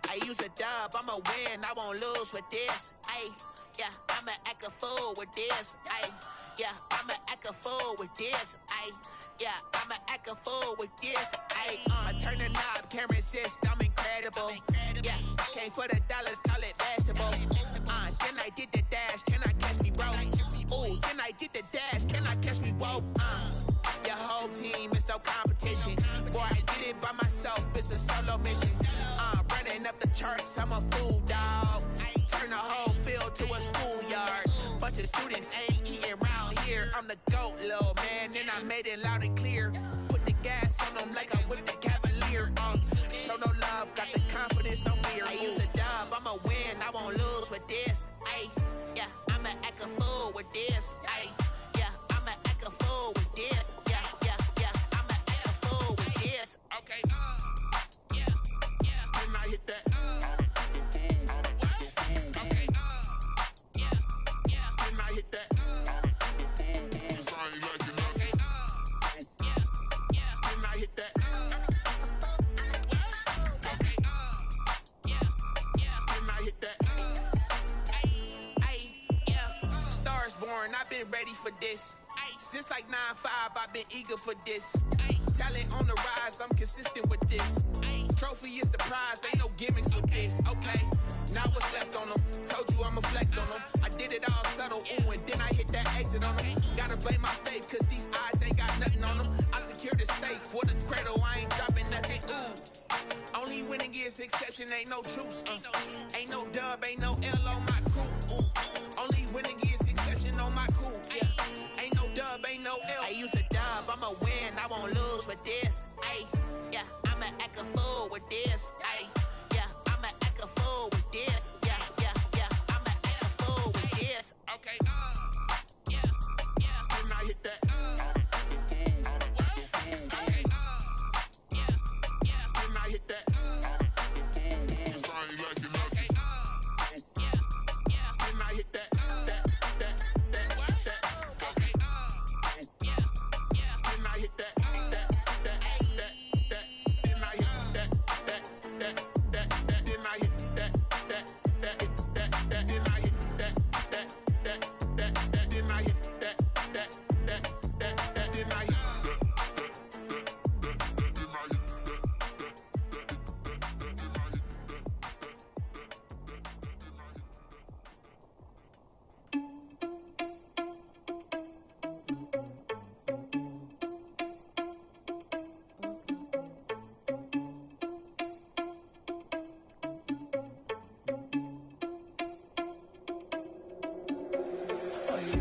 I use a dub, I'ma win, I won't lose with this. Yeah, I'ma act a fool with this. Yeah, I'ma act a fool with this. Yeah, I'ma act a fool with this. I turn the knob, can't resist, I'm incredible. Yeah, came for the dollars, call it vegetable. Then I did the dash, can I catch me, bro? Ooh, then I did the dash, can I catch me, whoa? Your whole team is no competition. Boy, I did it by myself, it's a solo mission. Running up the charts, I'm a fool, dog. Turn the whole field to a schoolyard. Bunch of students ain't eating around here. I'm the GOAT, little man, and I made it loud and clear. Put the gas on them like I'm with the Cavalier. Show no love, got the confidence, no fear. I use a dub, I'ma win, I won't lose with this. Yeah, I'ma act a fool with this. Yeah, I'ma act a fool with this. Okay, yeah, then I hit that. Okay, yeah, then I hit that. Cause I ain't like it, okay, yeah, then I hit that. Okay, yeah, then I hit that. Yeah, Stars born, I've been ready for this. Since like 9-5, I've been eager for this. Talent on the rise, I'm consistent with this. Trophy is the prize, ain't no gimmicks with this. Okay, now what's left on them? Told you I'ma flex on them. I did it all subtle, ooh, and then I hit that exit on them. Gotta blame my faith, cause these odds ain't got nothing on them. I secured the safe for the cradle, I ain't dropping nothing, ooh. Only winning is exception, ain't no truce. Ain't no dub, ain't no L on my crew. Only winning is exception on my crew. Yeah. Ain't no dub, ain't no L. I use a dub, I'ma win, I won't lose with this. Ay, yeah, I'ma act a fool with this. Ay, yeah, I'ma act a fool with this. Yeah, I'ma act a fool with this. Okay, yeah, then I hit that. Okay, yeah, then I hit that. Cause I ain't like it, okay, yeah, then I hit that.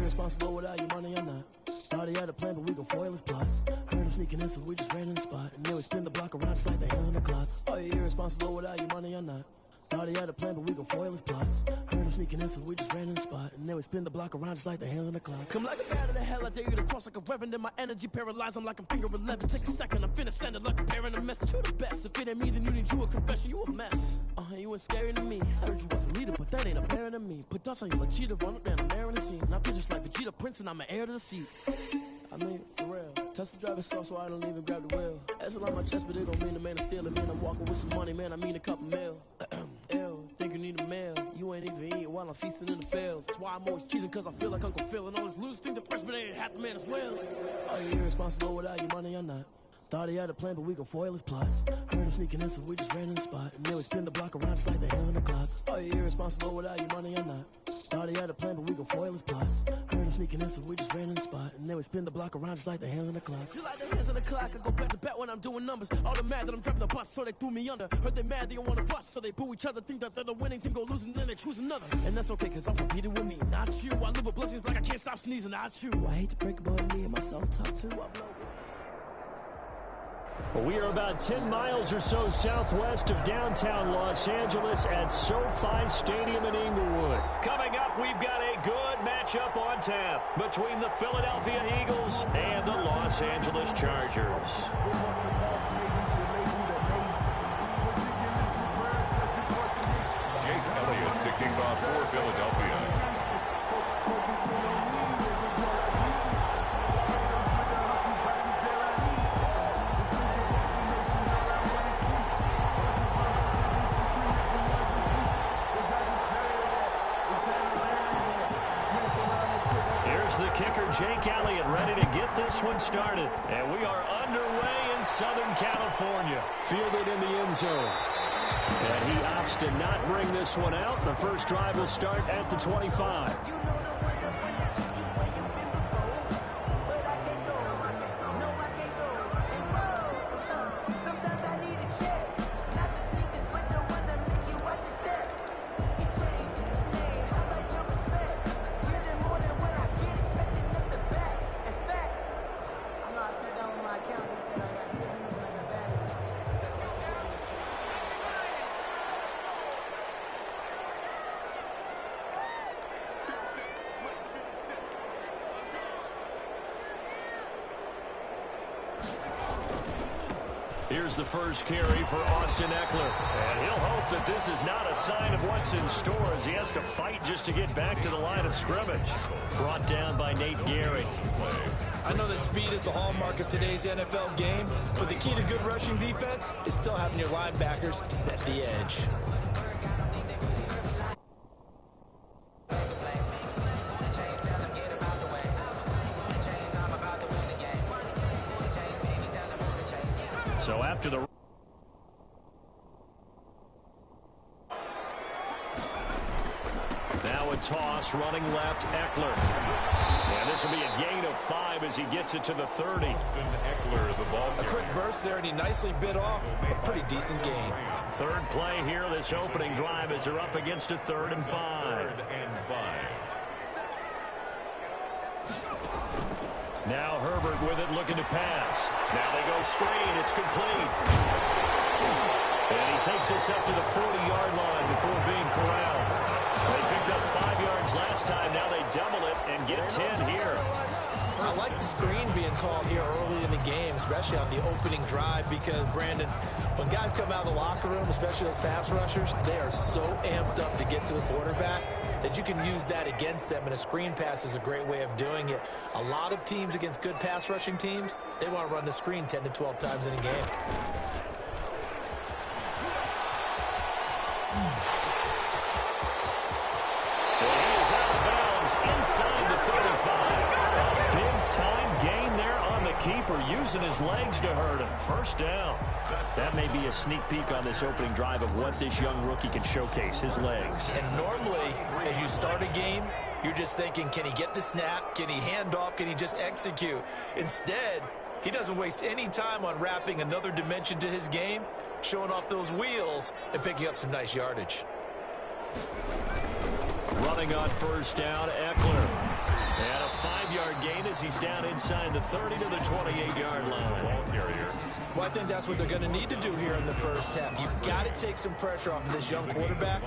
Irresponsible without your money or not. Thought he had a plan, but we gon' foil his plot. Heard him sneaking in, so we just ran in the spot. And then we spin the block around just like the hands on the clock. Are you irresponsible without your money or not? Thought he had a plan, but we gon' foil his plot. Heard him sneaking in, so we just ran in the spot. And then we spin the block around just like the hands on the clock. Come like a bat of the hell, I dare you to cross like a reverend. In my energy paralyzed, I'm like I'm finger 11. Take a second, I'm finna send it like a parent a message. You the best, if it ain't me, then you need you a confession. You a mess, you ain't scary to me. Heard you was a leader, but that ain't apparent to me. Put dust on you like cheetah, run up down the air in the scene. And I feel just like Vegeta Prince, and I'm an heir to the seat. I mean, for real. Touch the driver's sauce so I don't even grab the wheel. That's on my chest, but it don't mean the man is stealing. Man, I'm walking with some money, man, I mean a couple mil. Ew, think you need a meal. You ain't even eating while I'm feasting in the field. That's why I'm always cheesing, cause I feel like Uncle Phil. And all this losers think the freshman ain't half the man as well. Are you irresponsible without your money or not? Thought he had a plan, but we gon' foil his plot. Heard him sneaking in, so we just ran in the spot. And then we spin the block around just like the hands on the clock. Are you irresponsible without your money or not? Thought he had a plan, but we gon' foil his plot. Heard him sneaking in, so we just ran in the spot. And then we spin the block around just like the hands on the clock. Just like the hands on the clock, I go back to back when I'm doing numbers. All the mad that I'm driving the bus, so they threw me under. Heard they mad, they don't wanna bust, so they boo each other. Think that they're the winning team, go losing, then they choose another. And that's okay, cause I'm competing with me, not you. I live with blessings like I can't stop sneezing, not you. I hate to break it, but me and myself talk too. Well, we are about 10 miles or so southwest of downtown Los Angeles at SoFi Stadium in Inglewood. Coming up, we've got a good matchup on tap between the Philadelphia Eagles and the Los Angeles Chargers. Jake Elliott to kick off for Philadelphia. The kicker, Jake Elliott, ready to get this one started. And we are underway in Southern California. Fielded in the end zone. And he opts to not bring this one out. The first drive will start at the 25. Here's the first carry for Austin Eckler. And he'll hope that this is not a sign of what's in store as he has to fight just to get back to the line of scrimmage. Brought down by Nate Gary. I know that speed is the hallmark of today's NFL game, but the key to good rushing defense is still having your linebackers set the edge. So after the now a toss running left, Eckler. And this will be a gain of 5 as he gets it to the 30. Eckler, the ball a quick burst there, and he nicely bit off a pretty decent gain. Third play here, this opening drive as they're up against a 3rd and 5. Now Herbert with it, looking to pass. Now they go screen. It's complete. And he takes this up to the 40-yard line before being corralled. They picked up 5 yards last time. Now they double it and get 10 here. I like the screen being called here early in the game, especially on the opening drive, because, Brandon, when guys come out of the locker room, especially those pass rushers, they are so amped up to get to the quarterback that you can use that against them, and a screen pass is a great way of doing it. A lot of teams against good pass rushing teams, they want to run the screen 10 to 12 times in a game. Well, he is out of bounds inside the 35. Big-time gain there on the keeper, using his legs to hurt him. First down. That may be a sneak peek on this opening drive of what this young rookie can showcase, his legs. And normally, as you start a game, you're just thinking, can he get the snap? Can he hand off? Can he just execute? Instead, he doesn't waste any time on wrapping another dimension to his game, showing off those wheels, and picking up some nice yardage. Running on first down, Eckler. And a 5-yard gain as he's down inside the 30 to the 28-yard line. Ball carrier. Well, I think that's what they're going to need to do here in the first half. You've got to take some pressure off of this young quarterback,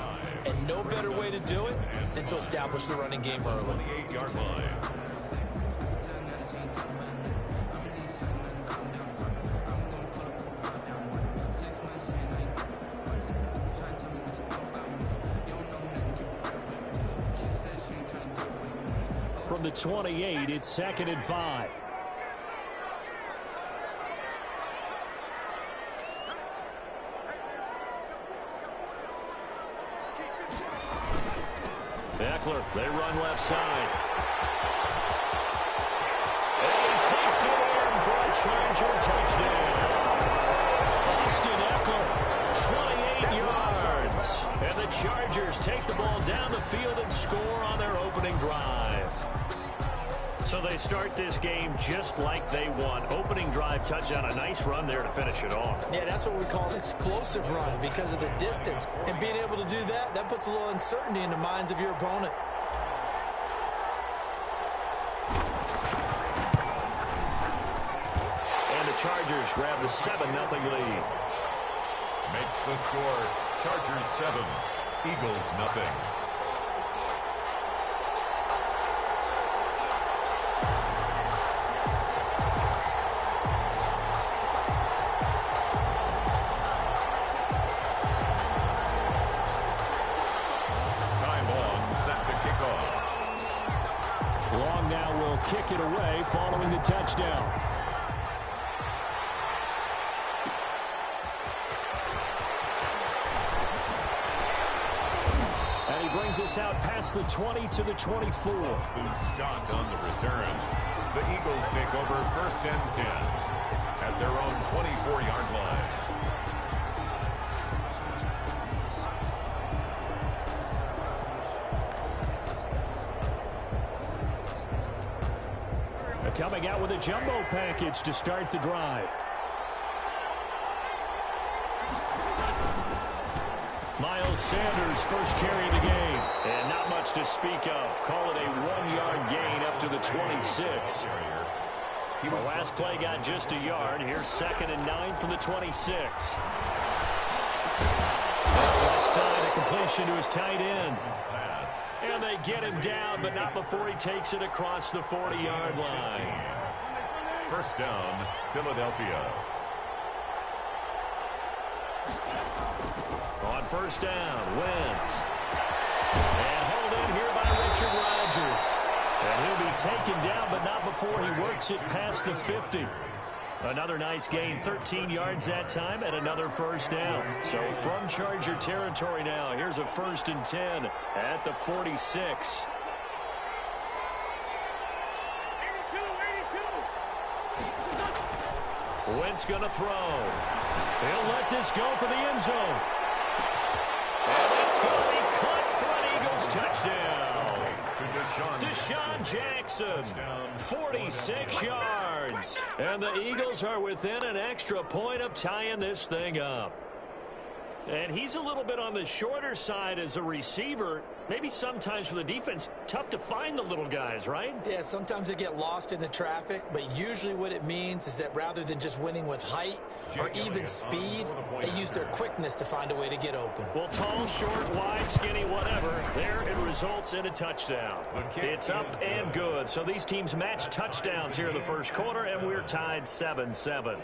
and no better way to do it than to establish the running game early. 28-yard line. From the 28, it's 2nd and 5. Eckler, they run left side. And he takes it in for a Charger touchdown. Austin Eckler, 28 yards. And the Chargers take the ball down the field and score on their opening drive. So they start this game just like they won. Opening drive touchdown, a nice run there to finish it off. Yeah, that's what we call an explosive run because of the distance. And being able to do that, that puts a little uncertainty in the minds of your opponent. And the Chargers grab the 7-0 lead. Makes the score Chargers 7, Eagles nothing. Kick it away following the touchdown. And he brings us out past the 20 to the 24. Scott on the return. The Eagles take over 1st and 10 at their own 24-yard line. Coming out with a jumbo package to start the drive. Miles Sanders, first carry of the game. And not much to speak of. Call it a 1-yard gain up to the 26. The last play got just a yard. Here's 2nd and 9 from the 26. Left side, a completion to his tight end. And they get him down, but not before he takes it across the 40-yard line. First down, Philadelphia. On first down, Wentz. And hauled in here by Richard Rodgers. And he'll be taken down, but not before he works it past the 50. Another nice gain, 13 yards that time, and another first down. So from Charger territory now, here's a 1st and 10 at the 46. Wentz going to throw. He'll let this go for the end zone. And it's going to be caught for an Eagles touchdown. Deshaun Jackson, 46 yards. And the Eagles are within an extra point of tying this thing up. And he's a little bit on the shorter side as a receiver. Maybe sometimes for the defense, tough to find the little guys, right? Yeah, sometimes they get lost in the traffic, but usually what it means is that rather than just winning with height or even speed, they use their quickness to find a way to get open. Well, tall, short, wide, skinny, whatever, there it results in a touchdown. It's up and good. So these teams match touchdowns here in the first quarter, and we're tied 7-7.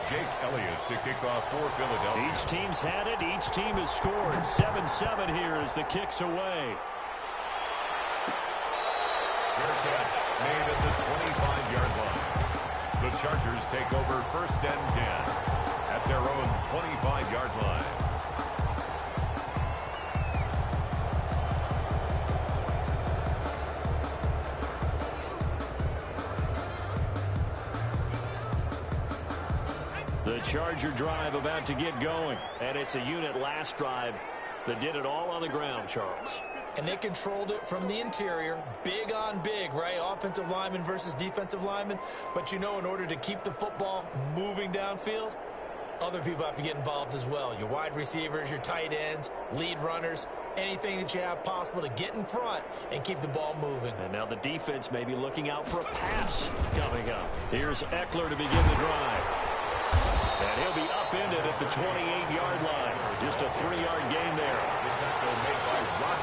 Jake Elliott to kick off for Philadelphia. Each team's had it. Each team has scored. 7-7 here as the kick's away. Fair catch made at the 25-yard line. The Chargers take over 1st and 10 at their own 25-yard line. The Charger drive about to get going. And it's a unit last drive that did it all on the ground, Charles. And they controlled it from the interior. Big on big, right? Offensive lineman versus defensive lineman. But, you know, in order to keep the football moving downfield, other people have to get involved as well. Your wide receivers, your tight ends, lead runners, anything that you have possible to get in front and keep the ball moving. And now the defense may be looking out for a pass coming up. Here's Eckler to begin the drive. And he'll be upended at the 28-yard line. Just a 3-yard gain there.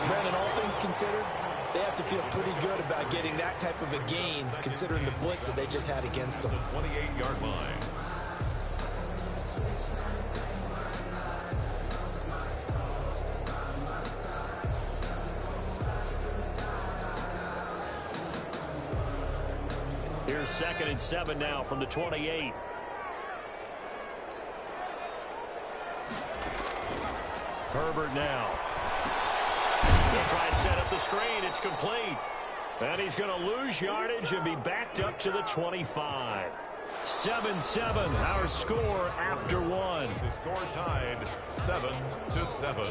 Brandon, all things considered, they have to feel pretty good about getting that type of a gain considering the blitz that they just had against them. 28-yard line. Here's 2nd and 7 now from the 28. Herbert now. He'll try and set up the screen. It's complete. And he's going to lose yardage and be backed up to the 25. 7-7, our score after one. The score tied 7-7.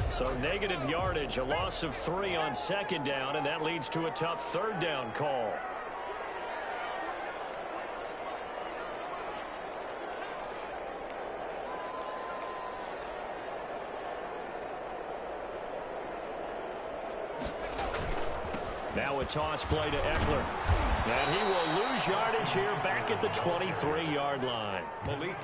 So negative yardage, a loss of 3 on 2nd down, and that leads to a tough 3rd down call. Now a toss play to Eckler. And he will lose yardage here back at the 23-yard line.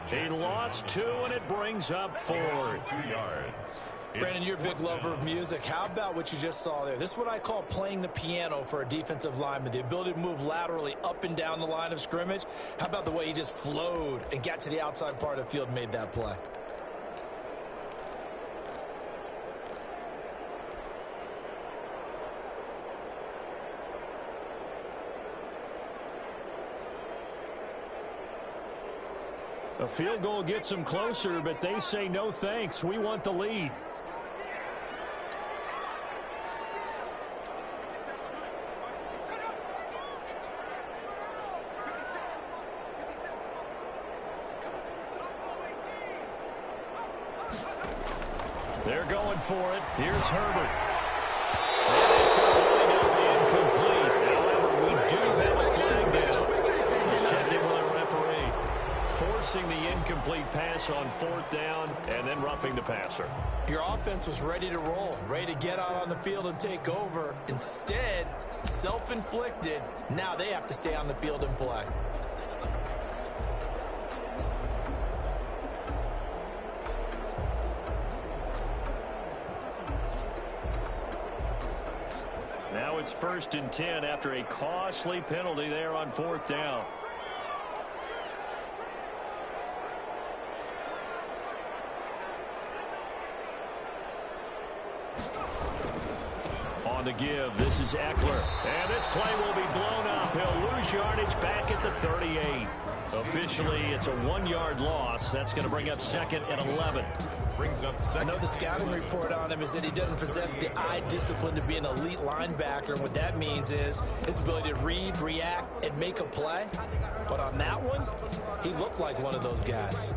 He lost 2, and it brings up 4th. 2 yards. Brandon, you're a big lover of music. How about what you just saw there? This is what I call playing the piano for a defensive lineman. The ability to move laterally up and down the line of scrimmage. How about the way he just flowed and got to the outside part of the field and made that play? A field goal gets them closer, but they say no thanks. We want the lead. They're going for it. Here's Herbert. And it's going to wind up incomplete. However, we do have a flag down. Let's check in with our referee. forcing the incomplete pass on 4th down and then roughing the passer. Your offense was ready to roll, ready to get out on the field and take over. Instead, self-inflicted. Now they have to stay on the field and play. Now it's 1st and 10 after a costly penalty there on 4th down. On the give, this is Eckler. And this play will be blown up. He'll lose yardage back at the 38. Officially, it's a 1-yard loss. That's going to bring up 2nd and 11. Brings up second. I know the scouting report on him is that he doesn't possess the eye discipline to be an elite linebacker. And what that means is his ability to read, react, and make a play. But on that one, he looked like one of those guys.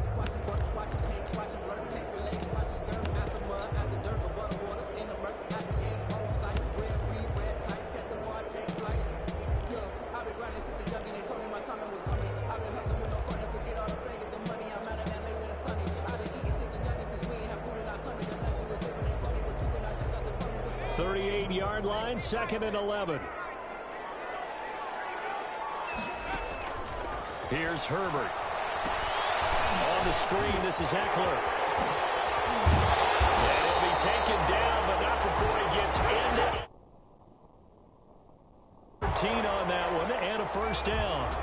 Yard line, 2nd and 11. Here's Herbert. On the screen, this is Eckler. And he'll be taken down, but not before he gets into 13 on that one, and a 1st down.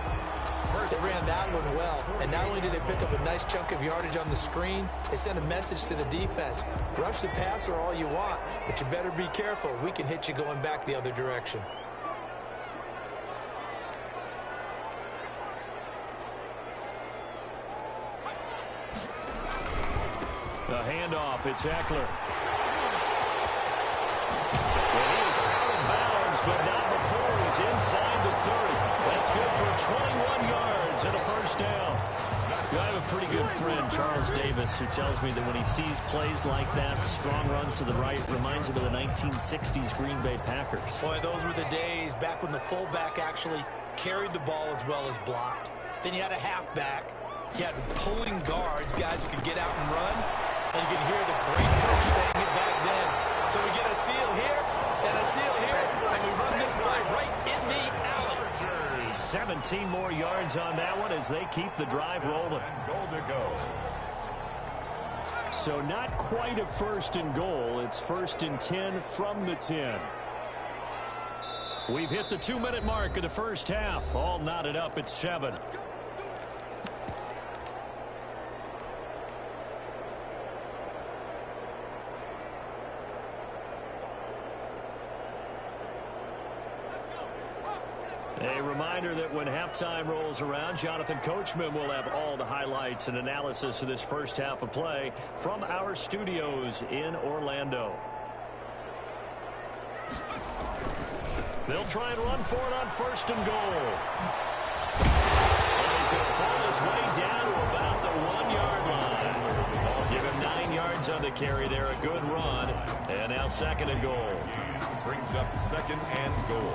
They ran that one well, and not only did they pick up a nice chunk of yardage on the screen, they sent a message to the defense. Rush the passer all you want, but you better be careful. We can hit you going back the other direction. The handoff, it's Eckler. And he is out of bounds, but not before he's inside the 30. That's good for 21 yards and a 1st down. I have a pretty good friend, Charles Davis, who tells me that when he sees plays like that, strong runs to the right, reminds him of the 1960s Green Bay Packers. Boy, those were the days back when the fullback actually carried the ball as well as blocked. Then you had a halfback. You had pulling guards, guys who could get out and run. And you can hear the great coach saying it back then. So we get a seal here and a seal here, and we run this play right in the alley. 17 more yards on that one as they keep the drive rolling. Goal to go. So not quite a 1st and goal. It's 1st and 10 from the 10. We've hit the 2-minute mark of the 1st half. All knotted up at 7. A reminder that when halftime rolls around, Jonathan Coachman will have all the highlights and analysis of this 1st half of play from our studios in Orlando. They'll try and run for it on 1st and goal. And he's going to pull his way down to about the 1-yard line. Give him 9 yards on the carry there. A good run. And now 2nd and goal. Brings up 2nd and goal.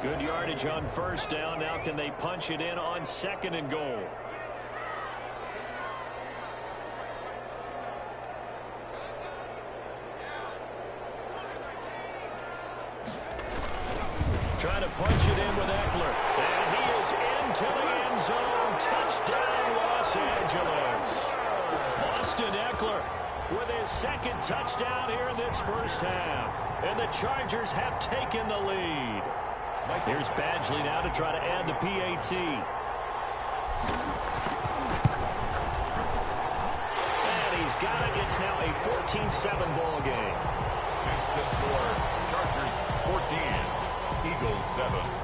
Good yardage on 1st down. Now can they punch it in on 2nd and goal? Trying to punch it in with Eckler. And he is into the end zone. Touchdown, Los Angeles. Austin Eckler with his 2nd touchdown here in this 1st half. And the Chargers have taken the lead. Here's Badgley now to try to add the PAT. And he's got it. It's now a 14-7 ball game. That's the score. Chargers 14, Eagles 7.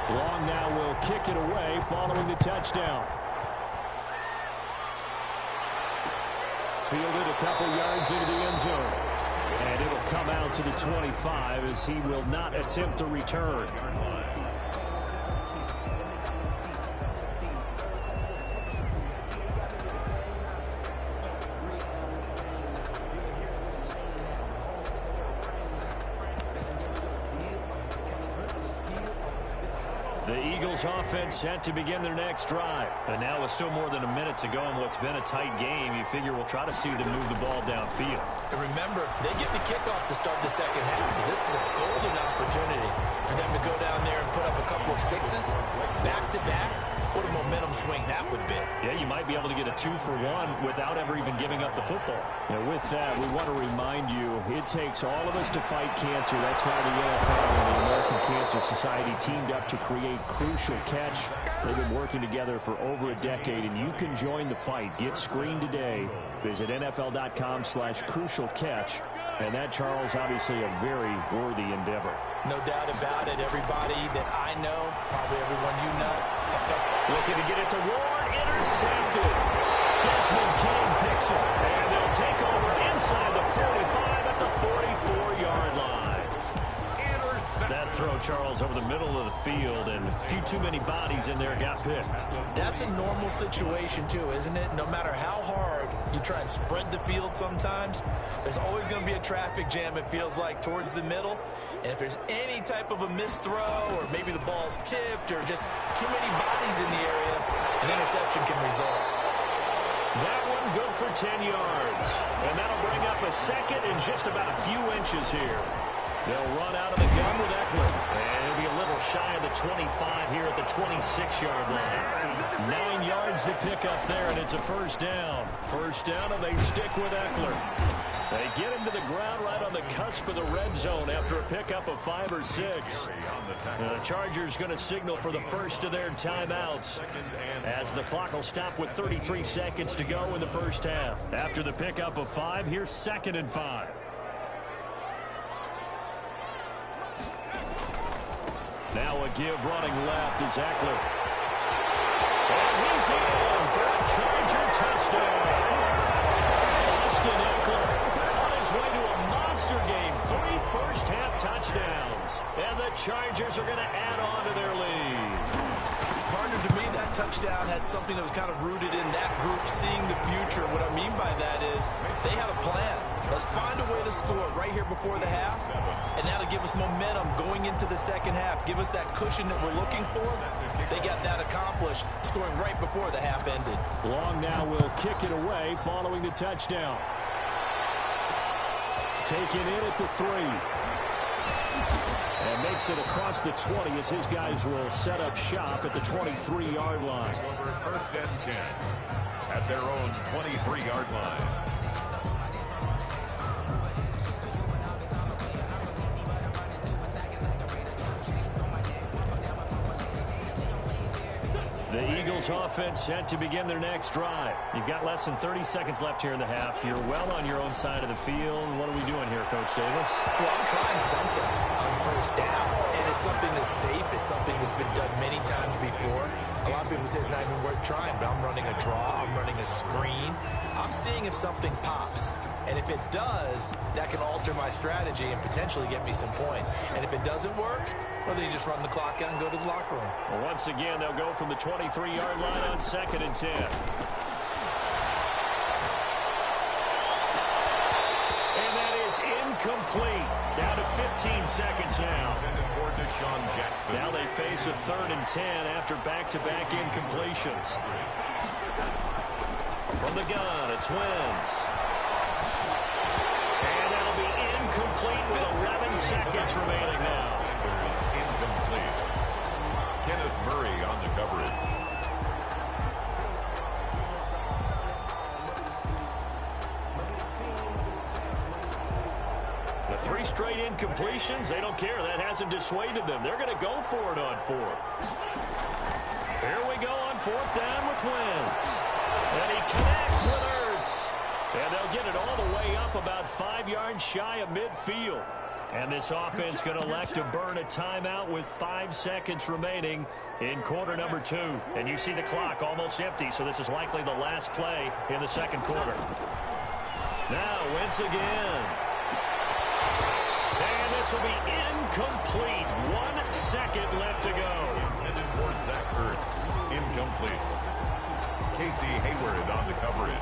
Long now will kick it away following the touchdown. Fielded a couple yards into the end zone. And it'll come out out to the 25 as he will not attempt to return. The Eagles offense set to begin their next drive. And now with still more than a minute to go in what's been a tight game, you figure we'll try to see them move the ball downfield. And remember, they get the kickoff to start the second half, so this is a golden opportunity for them to go down there and put up a couple of sixes back-to-back. What a momentum swing that would be. Yeah, you might be able to get a 2-for-1 without ever even giving up the football. And with that, we want to remind you, it takes all of us to fight cancer. That's why the NFL and the American Cancer Society teamed up to create Crucial Catch. They've been working together for over a decade, and you can join the fight. Get screened today. Visit NFL.com/crucialcatch. And that, Charles, obviously a very worthy endeavor. No doubt about it. Everybody that I know, probably everyone you know. Looking to get it to Ward. Intercepted. Desmond King picks it. And they'll take over inside the 45 at the 44-yard line. That throw, Charles, over the middle of the field, and a few too many bodies in there got picked. That's a normal situation, too, isn't it? No matter how hard you try and spread the field sometimes, there's always going to be a traffic jam, it feels like, towards the middle. And if there's any type of a missed throw, or maybe the ball's tipped, or just too many bodies in the area, an interception can result. That one good for 10 yards. And that'll bring up a second and just about a few inches here. They'll run out of the gun with Eckler. And he'll be a little shy of the 25 here at the 26-yard line. 9 yards to pick up there, and it's a first down. First down, and they stick with Eckler. They get him to the ground right on the cusp of the red zone after a pickup of 5 or 6. The Chargers going to signal for the first of their timeouts as the clock will stop with 33 seconds to go in the first half. After the pickup of 5, here's 2nd and 5. Now a give running left is Eckler. And he's in for a Charger touchdown. Austin Eckler on his way to a monster game. 3 first-half touchdowns. And the Chargers are going to add on to their lead. Partner, to me, that touchdown had something that was kind of rooted in that group seeing the future. What I mean by that is they had a plan. Let's find a way to score right here before the half, and that'll give us momentum going into the second half. Give us that cushion that we're looking for. They got that accomplished, scoring right before the half ended. Long now will kick it away following the touchdown. Taken in at the 3. And makes it across the 20 as his guys will set up shop at the 23-yard line. Over first and 10 at their own 23-yard line. The Eagles offense set to begin their next drive. You've got less than 30 seconds left here in the half. You're well on your own side of the field. What are we doing here, Coach Davis? Well, I'm trying something on first down. And it's something that's safe. It's something that's been done many times before. A lot of people say it's not even worth trying, but I'm running a draw. I'm running a screen. I'm seeing if something pops. And if it does, that can alter my strategy and potentially get me some points. And if it doesn't work, well, then you just run the clock out and go to the locker room. Well, once again, they'll go from the 23-yard line on 2nd and 10. And that is incomplete. Down to 15 seconds now. Now they face a 3rd and 10 after back-to-back incompletions. From the gun, it's Wentz. And that'll be incomplete with 11 seconds remaining now. Incomplete. Kenneth Murray on the coverage. The 3 straight incompletions, they don't care. That hasn't dissuaded them. They're going to go for it on 4th. Here we go on 4th down with Wentz. And he connects with Ertz. And they'll get it all the way up about 5 yards shy of midfield. And this offense going to elect to burn a timeout with 5 seconds remaining in quarter number 2. And you see the clock almost empty, so this is likely the last play in the second quarter. Now, Wentz again. this will be incomplete. 1 second left to go. Intended for Zach Ertz. Incomplete. Casey Hayward on the coverage.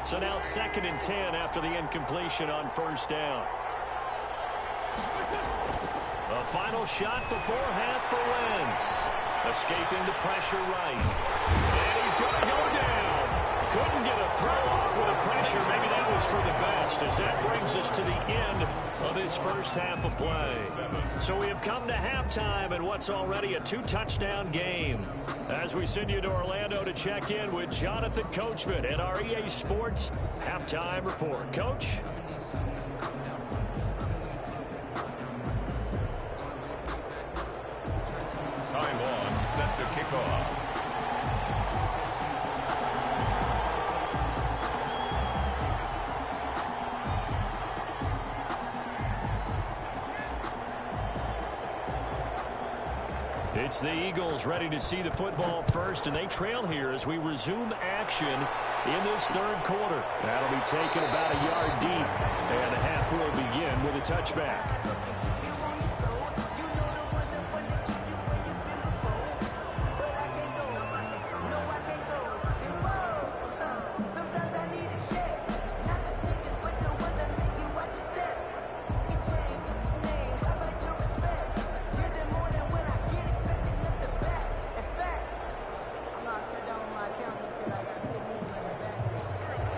So now 2nd and 10 after the incompletion on 1st down. The final shot before half for Wentz. Escaping the pressure right. And he's going to go down. Couldn't get a throw off with the pressure. Maybe that was for the best, as that brings us to the end of this first half of play. So we have come to halftime in what's already a 2-touchdown game. As we send you to Orlando to check in with Jonathan Coachman at our EA Sports Halftime Report. Coach? Time on, set to kick off. It's the Eagles ready to see the football first, and they trail here as we resume action in this 3rd quarter. That'll be taken about a yard deep, and the half will begin with a touchback.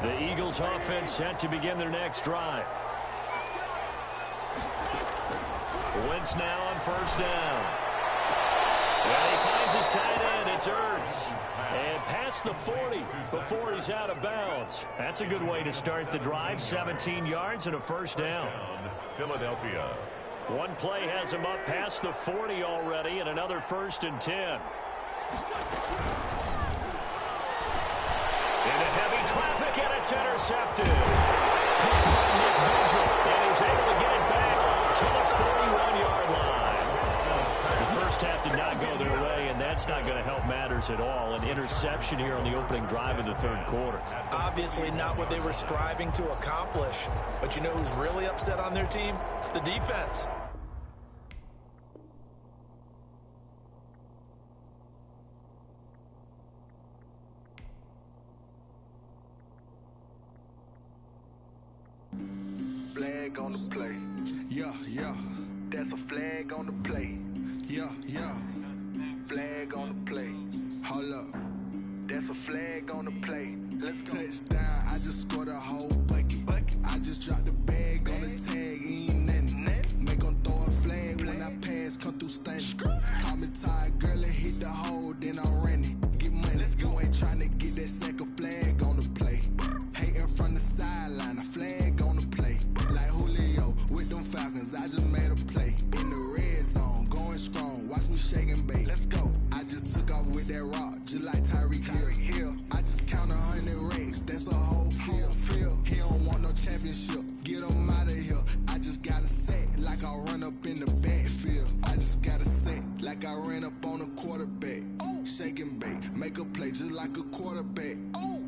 The Eagles offense set to begin their next drive. Wentz now on 1st down. And he finds his tight end. It's Ertz. And past the 40 before he's out of bounds. That's a good way to start the drive. 17 yards and a 1st down. Philadelphia. One play has him up past the 40 already, and another 1st and 10. Into heavy traffic, and it's intercepted. Picked by Nick Vigil, and he's able to get it back to the 41-yard line. The first half did not go their way, and that's not going to help matters at all. An interception here on the opening drive of the 3rd quarter. Obviously not what they were striving to accomplish. But you know who's really upset on their team? The defense. Flag on the play. Yeah, yeah. That's a flag on the play. Yeah, yeah. Flag on the play. Hold up. That's a flag on the play. Let's go. Touchdown, I just scored a whole bucket. I just dropped the bag on the tag, ain't nothing. Make them throw a flag when I pass, come through stunning. Call me tired, girl, and hit the hole, then I'm running. Get money, you ain't tryna get that second flag on the play. Hating from the sideline, a flag on the play. Like Julio with them Falcons, I just made a play. In the red zone, going strong, watch me shake and bake. Let's go. I just took off with that rock, just like Tyreek Hill. I just count 100 racks, that's a whole field. He don't want no championship, get him out of here. I just got a set, like I run up in the backfield. I just got a set, like I ran up on a quarterback. Shake and bake, make a play just like a quarterback.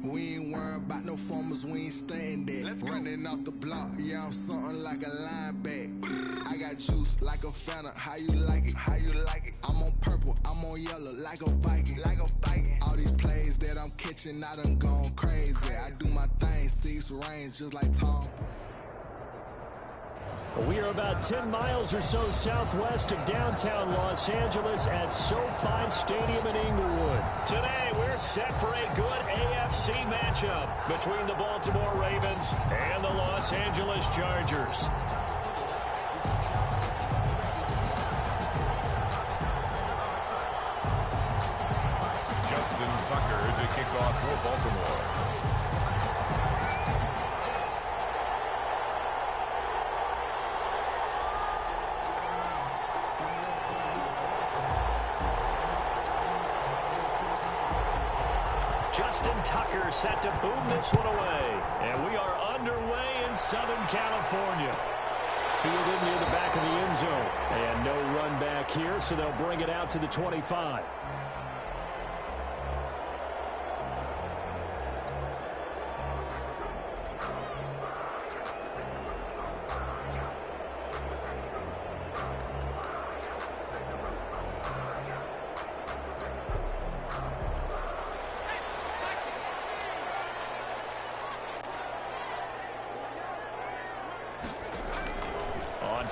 We ain't worrying about no formers, we ain't staying there. Running off the block, yeah, I'm something like a lineback. I got juice like a Fanta, how you like it? How you like it? I'm on purple, I'm on yellow, like a Viking. Like a Viking. All these plays that I'm catching, I done gone crazy. I do my thing, 6 range, just like Tom. We are about 10 miles or so southwest of downtown Los Angeles at SoFi Stadium in Inglewood. Today, we're set for a good AFC matchup between the Baltimore Ravens and the Los Angeles Chargers. Justin Tucker to kick off for Baltimore. Justin Tucker set to boom this one away. And we are underway in Southern California. Fielded near the back of the end zone. And no run back here, so they'll bring it out to the 25.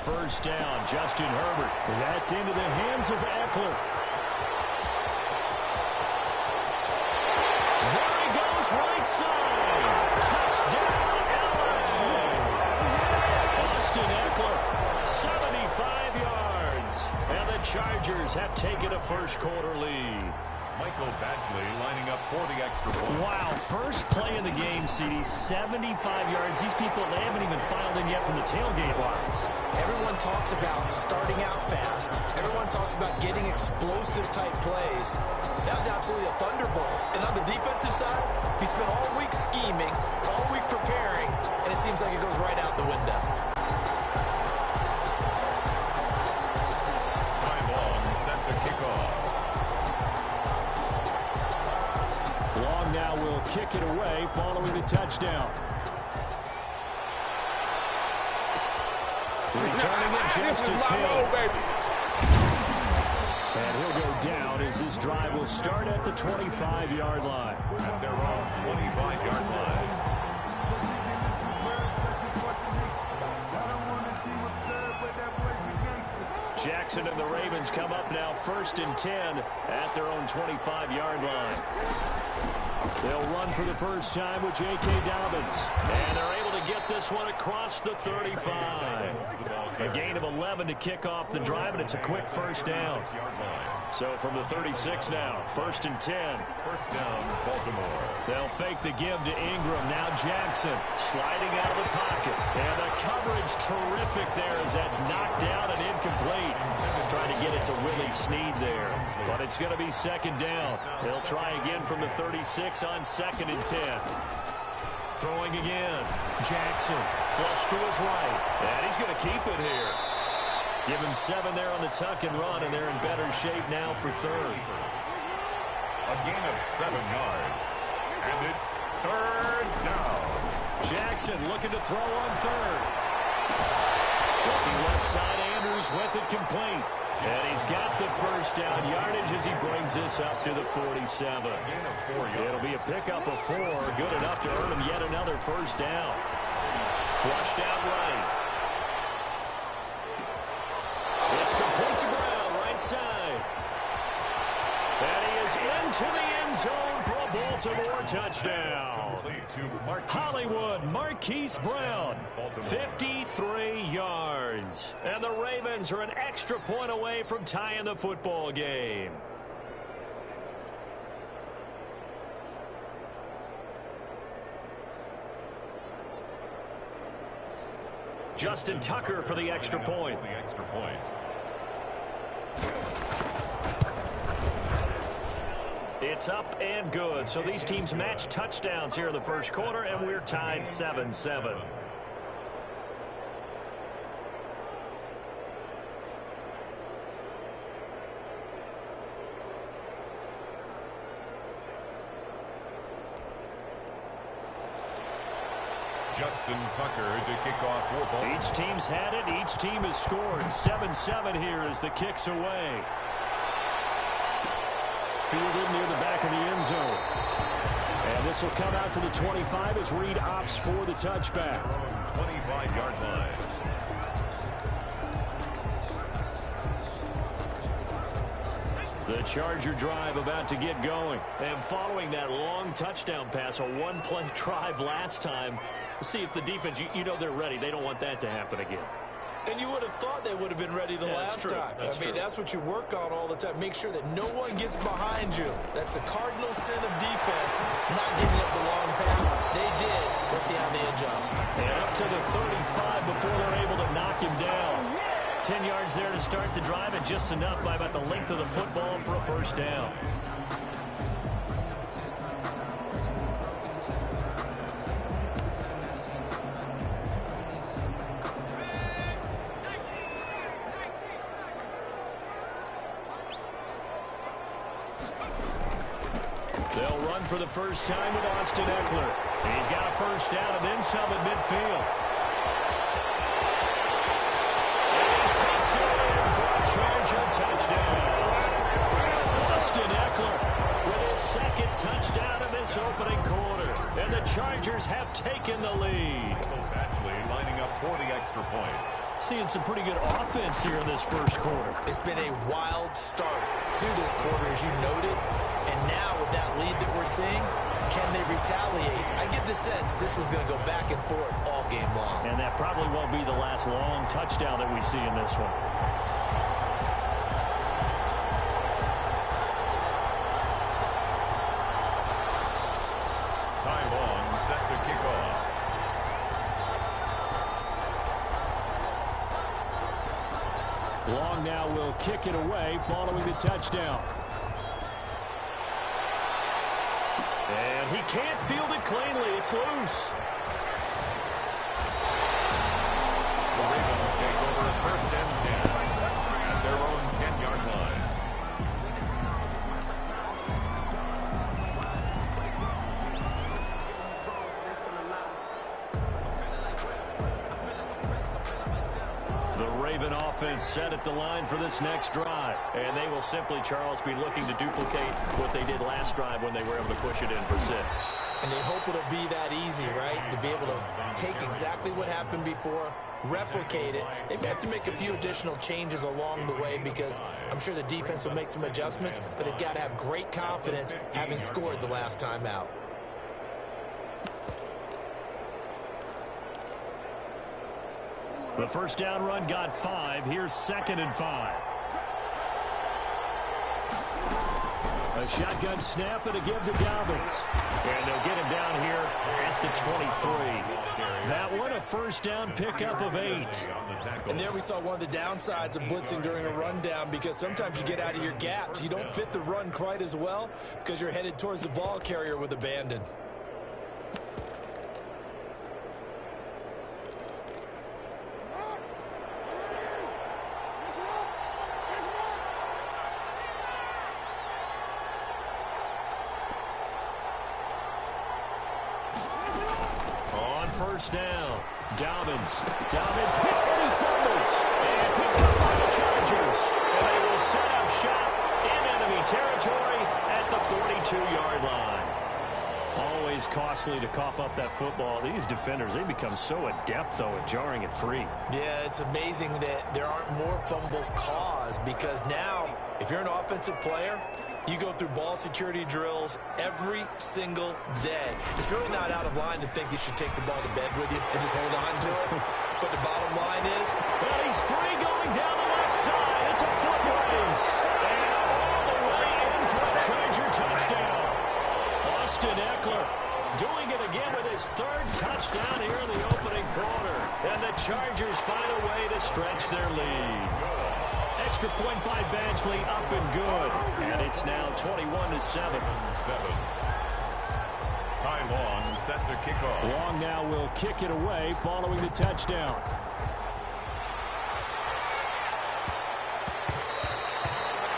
first down. Justin Herbert. That's into the hands of Eckler. There he goes, right side. Touchdown, LA. Austin Eckler, 75 yards. And the Chargers have taken a first-quarter lead. Michael Badgley lining up for the extra point. Wow, first play in the game, CD, 75 yards. These people, they haven't even filed in yet from the tailgate lines. Everyone talks about starting out fast. Everyone talks about getting explosive-type plays. That was absolutely a thunderbolt. And on the defensive side, he spent all week scheming, all week preparing, and it seems like it goes right out the window. Time long set to kick off. Long now will kick it away following the touchdown. Returning it, Justice Hill. And he'll go down as his drive will start at the 25-yard line. At their own 25-yard line. Jackson and the Ravens come up now 1st and 10 at their own 25-yard line. They'll run for the first time with J.K. Dobbins. And they're able to get this one across the 35. A gain of 11 to kick off the drive, and it's a quick first down. So from the 36 now, 1st and 10. First down, Baltimore. They'll fake the give to Ingram. Now Jackson sliding out of the pocket. And the coverage terrific there as that's knocked down and incomplete. Trying to get it to Willie Snead there. But it's going to be 2nd down. They'll try again from the 36 on 2nd and 10. Throwing again. Jackson flush to his right. And he's going to keep it here. Give him 7 there on the tuck and run, and they're in better shape now for 3rd. A gain of 7 yards. And it's 3rd down. Jackson looking to throw on 3rd. Looking left side, Andrews with it complete. And he's got the first down yardage as he brings this up to the 47. It'll be a pickup of 4, good enough to earn him yet another first down. Flushed out right. It's complete to Brown, right side. And he is into the end zone for a Baltimore touchdown. Hollywood Marquise Brown, 53 yards. And the Ravens are an extra point away from tying the football game. Justin Tucker for the extra point. It's up and good. So these teams match touchdowns here in the first quarter, and we're tied 7-7. Justin Tucker to kick off for Baltimore. Each team's had it. Each team has scored. 7-7 here as the kick's away. Fielded near the back of the end zone. And this will come out to the 25 as Reed opts for the touchback. 25-yard line. The Charger drive about to get going. And following that long touchdown pass, a one-play drive last time, to see if the defense, you know they're ready. They don't want that to happen again. And you would have thought they would have been ready the last time. I mean, that's what you work on all the time. Make sure that no one gets behind you. That's the cardinal sin of defense, not giving up the long pass. They did. Let's see how they adjust. And up to the 35 before they're able to knock him down. 10 yards there to start the drive, and just enough by about the length of the football for a first down. They'll run for the first time with Austin Eckler. He's got a first down and then some at midfield. And he takes it in for a Charger touchdown. Austin Eckler with his 2nd touchdown in this opening quarter. And the Chargers have taken the lead. Michael Badgley lining up for the extra point. Seeing some pretty good offense here in this first quarter. It's been a wild start to this quarter, as you noted. And now with that lead that we're seeing, can they retaliate? I get the sense this one's going to go back and forth all game long. And that probably won't be the last long touchdown that we see in this one. Ty Long set to kick off. Long now will kick it away following the touchdown. And he can't field it cleanly. It's loose. The Ravens take over first and 10 at their own 10-yard line. The Raven offense set at the line for this next drive. And they will simply, Charles, be looking to duplicate what they did last drive when they were able to push it in for 6. And they hope it'll be that easy, right? To be able to take exactly what happened before, replicate it. They may have to make a few additional changes along the way because I'm sure the defense will make some adjustments, but they've got to have great confidence having scored the last time out. The first down run got 5. Here's 2nd and 5. A shotgun snap and a give to Dobbins. And they'll get him down here at the 23. That one, a first down pickup of 8. And there we saw one of the downsides of blitzing during a rundown because sometimes you get out of your gaps. You don't fit the run quite as well because you're headed towards the ball carrier with abandon. First down. Dobbins hit and he fumbles. And picked up by the Chargers. And they will set up shop in enemy territory at the 42-yard line. Always costly to cough up that football. These defenders, they become so adept, though, at jarring it free. Yeah, it's amazing that there aren't more fumbles caused because now, if you're an offensive player, you go through ball security drills every single day. It's really not out of line to think you should take the ball to bed with you and just hold on to it. But the bottom line is, well, he's free going down the left side. It's a foot race. And all the way in for a Charger touchdown. Austin Eckler doing it again with his 3rd touchdown here in the opening quarter. And the Chargers find a way to stretch their lead. Extra point by Badgley, up and good. And it's now 21-7. Ty Long set to kick off. Long now will kick it away following the touchdown.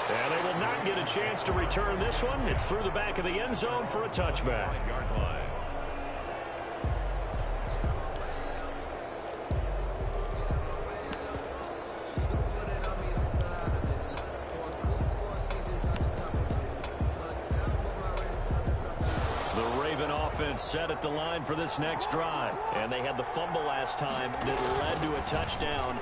And they will not get a chance to return this one. It's through the back of the end zone for a touchback. Set at the line for this next drive. And they had the fumble last time that led to a touchdown.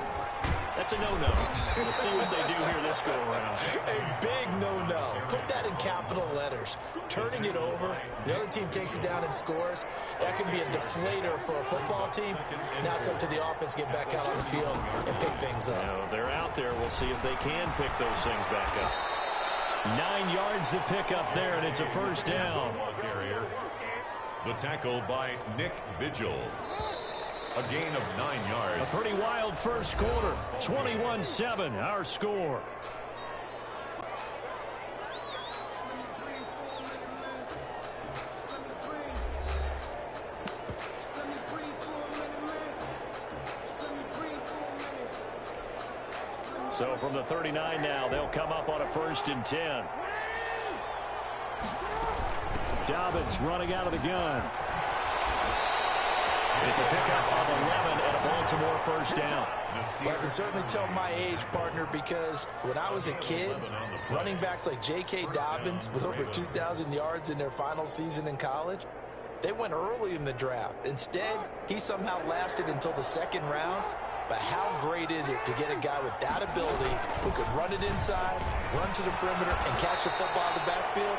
That's a no-no. We'll see what they do here this go-around. A big no-no. Put that in capital letters. Turning it over, the other team takes it down and scores. That can be a deflator for a football team. Now it's up to the offense to get back out on the field and pick things up. Now, they're out there. We'll see if they can pick those things back up. 9 yards to pick up there, and it's a first down. The tackle by Nick Vigil. A gain of 9 yards. A pretty wild first quarter. 21-7, our score. So from the 39 now, they'll come up on a 1st and 10. Dobbins running out of the gun. It's a pickup of 11 and a Baltimore first down. Well, I can certainly tell my age, partner, because when I was a kid, running backs like J.K. Dobbins with over 2,000 yards in their final season in college, they went early in the draft. Instead, he somehow lasted until the 2nd round. But how great is it to get a guy with that ability who could run it inside, run to the perimeter, and catch the football in the backfield?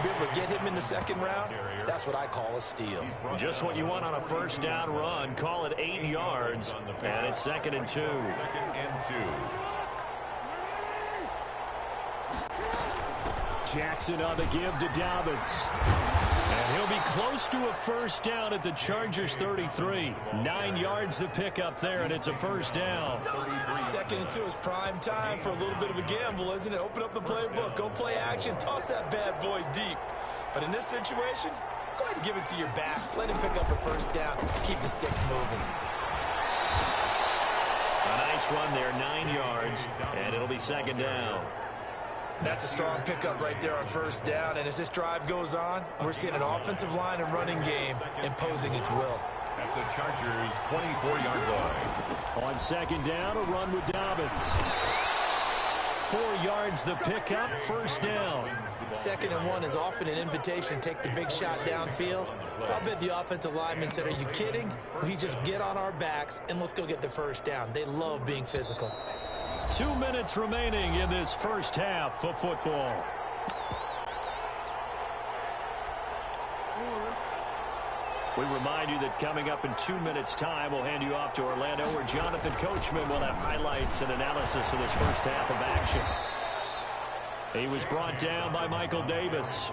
Be able to get him in the second round? That's what I call a steal. Just what you want on a first down run. Call it 8 yards, and it's 2nd and 2. 2nd and 2. Jackson on the give to Dobbins. And he'll be close to a first down at the Chargers 33. 9 yards to pick up there, and it's a first down. 2nd and 2 is prime time for a little bit of a gamble, isn't it? Open up the playbook, go play action, toss that bad boy deep. But in this situation, go ahead and give it to your back. Let him pick up a first down. Keep the sticks moving. A nice run there, 9 yards, and it'll be 2nd down. That's a strong pickup right there on first down. And as this drive goes on, we're seeing an offensive line and running game imposing its will. At the Chargers' 24-yard line. On 2nd down, a run with Dobbins. 4 yards the pickup, first down. 2nd and 1 is often an invitation to take the big shot downfield. I'll bet the offensive lineman said, are you kidding? We just get on our backs and let's go get the first down. They love being physical. 2 minutes remaining in this first half of football. We remind you that coming up in 2 minutes' time, we'll hand you off to Orlando, where Jonathan Coachman will have highlights and analysis of this first half of action. He was brought down by Michael Davis.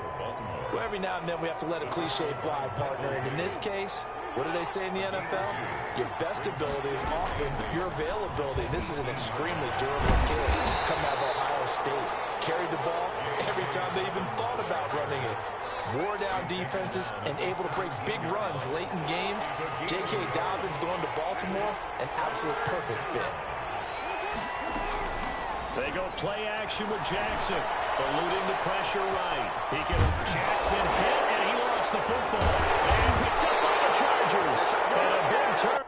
Well, every now and then we have to let a cliche fly, partner. And in this case, what do they say in the NFL? Your best ability is often your availability. This is an extremely durable kid coming out of Ohio State. Carried the ball every time they even thought about running it. Wore down defenses and able to break big runs late in games. J.K. Dobbins going to Baltimore, an absolute perfect fit. They go play action with Jackson, eluding the pressure right. Jackson hit, and he lost the football. And picked up by the Chargers. And a big turn.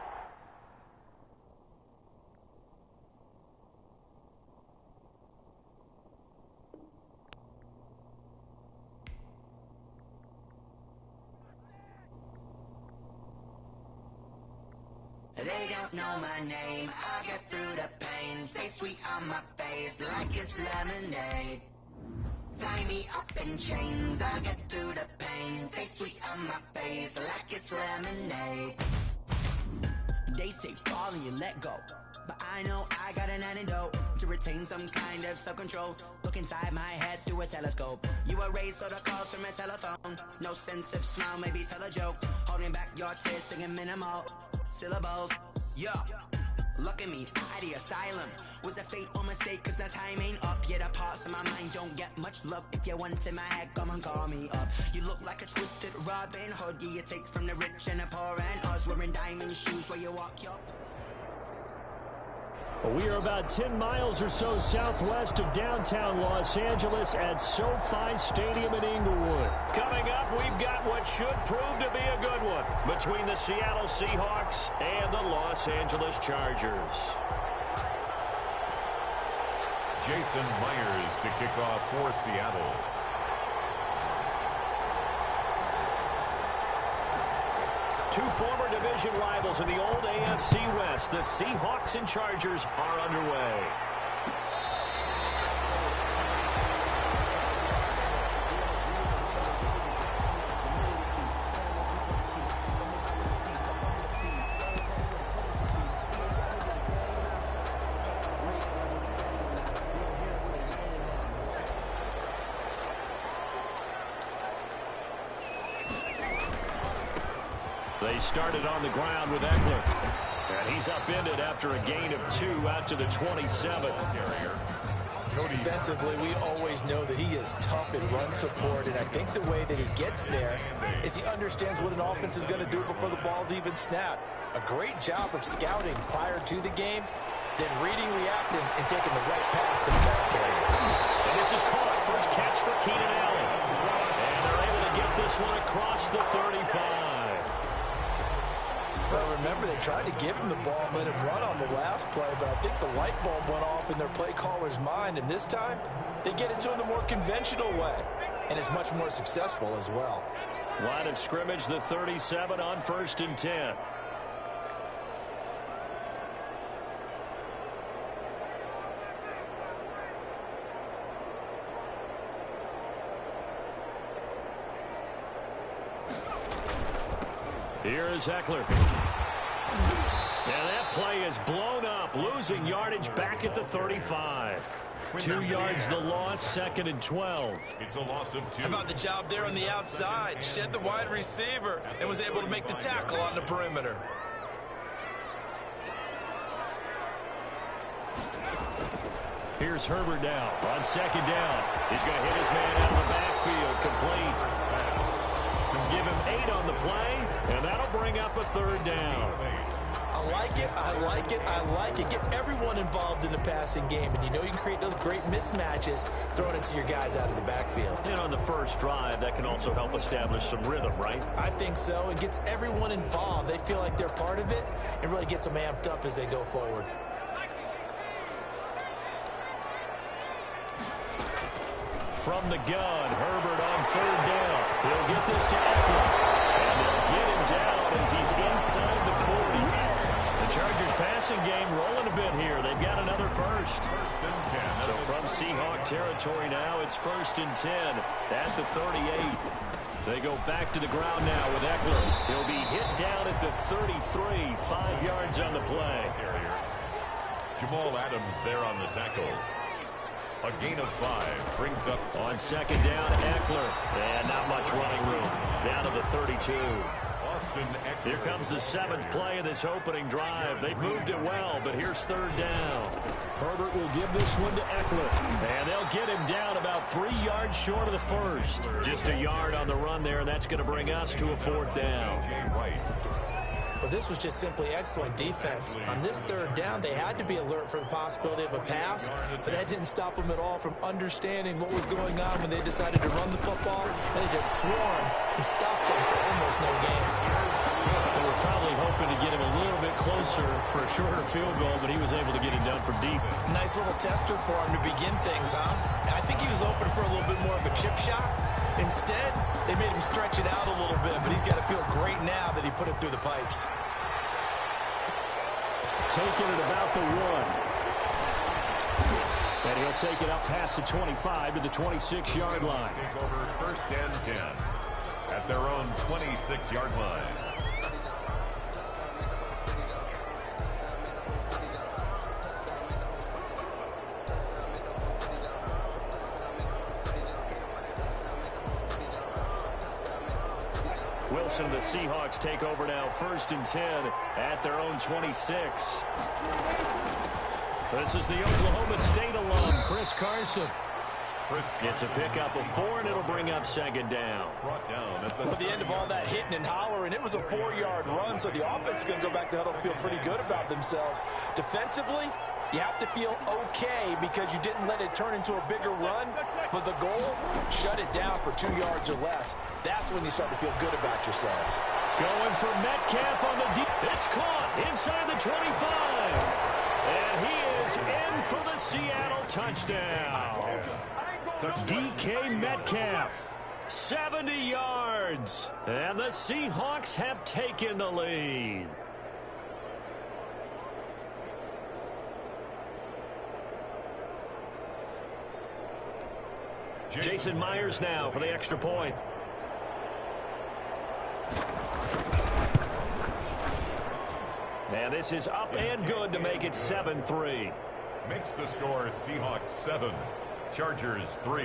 They don't know my name, I get through the pain. Taste sweet on my face like it's lemonade. Tie me up in chains, I get through the pain. Taste sweet on my face like it's lemonade. They say fall and you let go, but I know I got an antidote to retain some kind of self-control. Look inside my head through a telescope. You erase all the calls from a telephone. No sense of smile, maybe tell a joke. Holding back your tears, singing minimal syllables. Yeah, look at me, at the asylum. Was a fate or mistake, cause the time ain't up. Yeah, the parts of my mind don't get much love. If you want in my head, come and call me up. You look like a twisted Robin Hood. Yeah, you take from the rich and the poor and us. Wearing diamond shoes where you walk your... We are about 10 miles or so southwest of downtown Los Angeles at SoFi Stadium in Inglewood. Coming up, we've got what should prove to be a good one between the Seattle Seahawks and the Los Angeles Chargers. Jason Myers to kick off for Seattle. Two former division rivals in the old AFC West, the Seahawks and Chargers, are underway. They started on the ground with Eckler. And he's upended after a gain of 2 out to the 27. Defensively, we always know that he is tough in run support, and I think the way that he gets there is he understands what an offense is going to do before the ball's even snapped. A great job of scouting prior to the game, then reading, reacting, and taking the right path to the ball carrier. And this is caught. First catch for Keenan Allen. And they're able to get this one across the 35. Well, remember, they tried to give him the ball and let him run on the last play, but I think the light bulb went off in their play caller's mind, and this time they get it to him the more conventional way, and it's much more successful as well. Line of scrimmage, the 37 on 1st and 10. Here is Eckler. And that play is blown up, losing yardage back at the 35. 2 yards the loss, 2nd and 12. It's a loss of 2. How about the job there on the outside? Shed the wide receiver and was able to make the tackle on the perimeter. Here's Herbert now on 2nd down. He's going to hit his man out of the backfield, complete. Give him 8 on the play, and that'll bring up a 3rd down. I like it, I like it, I like it. Get everyone involved in the passing game, and you know you can create those great mismatches throwing it to your guys out of the backfield. And on the first drive, that can also help establish some rhythm, right? I think so. It gets everyone involved. They feel like they're part of it and really gets them amped up as they go forward. From the gun, Herbert on 3rd down. He'll get this to Eckler. And they'll get him down as he's inside the 40. The Chargers passing game rolling a bit here. They've got another first. 1st and 10. So from Seahawk territory now, it's 1st and 10 at the 38. They go back to the ground now with Eckler. He'll be hit down at the 33, 5 yards on the play. Jamal Adams there on the tackle. A gain of 5 brings up on 2nd down, Eckler. And not much running room. Down to the 32. Here comes the 7th play of this opening drive. They've moved it well, but here's 3rd down. Herbert will give this one to Eckler. And they'll get him down about 3 yards short of the first. Just a yard on the run there, and that's going to bring us to a 4th down. Well, this was just simply excellent defense. On this 3rd down, they had to be alert for the possibility of a pass, but that didn't stop them at all from understanding what was going on when they decided to run the football, and they just swarmed and stopped them for almost no gain. They were probably hoping to get him a little bit closer for a shorter field goal, but he was able to get it done from deep. Nice little tester for him to begin things, huh? I think he was open for a little bit more of a chip shot. Instead, they made him stretch it out a little bit, but he's got to feel great now that he put it through the pipes. Taking it about the 1. And he'll take it up past the 25 to the 26-yard line. Take over 1st and 10 at their own 26-yard line. Wilson and the Seahawks take over now, 1st and 10 at their own 26. This is the Oklahoma State alum, Chris Carson. It's a pickup of 4, and it'll bring up 2nd down. At the end of all that hitting and hollering, it was a 4-yard run, so the offense is going to go back to huddle and feel pretty good about themselves. Defensively, you have to feel okay because you didn't let it turn into a bigger run, but the goal, shut it down for 2 yards or less. That's when you start to feel good about yourselves. Going for Metcalf on the deep. It's caught inside the 25. And he is in for the Seattle touchdown. DK Metcalf, 70 yards. And the Seahawks have taken the lead. Jason Myers now for the extra point. And this is up and good to make it 7-3. Makes the score Seahawks 7, Chargers 3.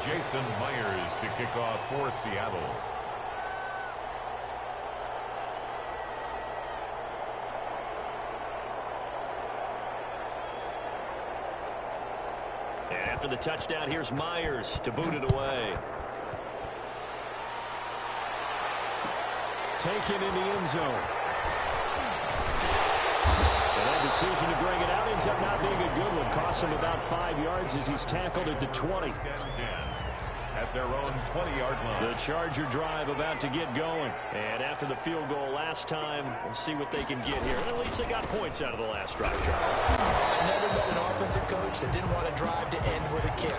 Jason Myers to kick off for Seattle. And after the touchdown, here's Myers to boot it away. Taken in the end zone. And that decision to bring it out ends up not being a good one. Costs him about 5 yards as he's tackled at the 20. at their own 20-yard line. The Charger drive about to get going. And after the field goal last time, we'll see what they can get here. At least they got points out of the last drive, Charles. I never met an offensive coach that didn't want to drive to end with a kick.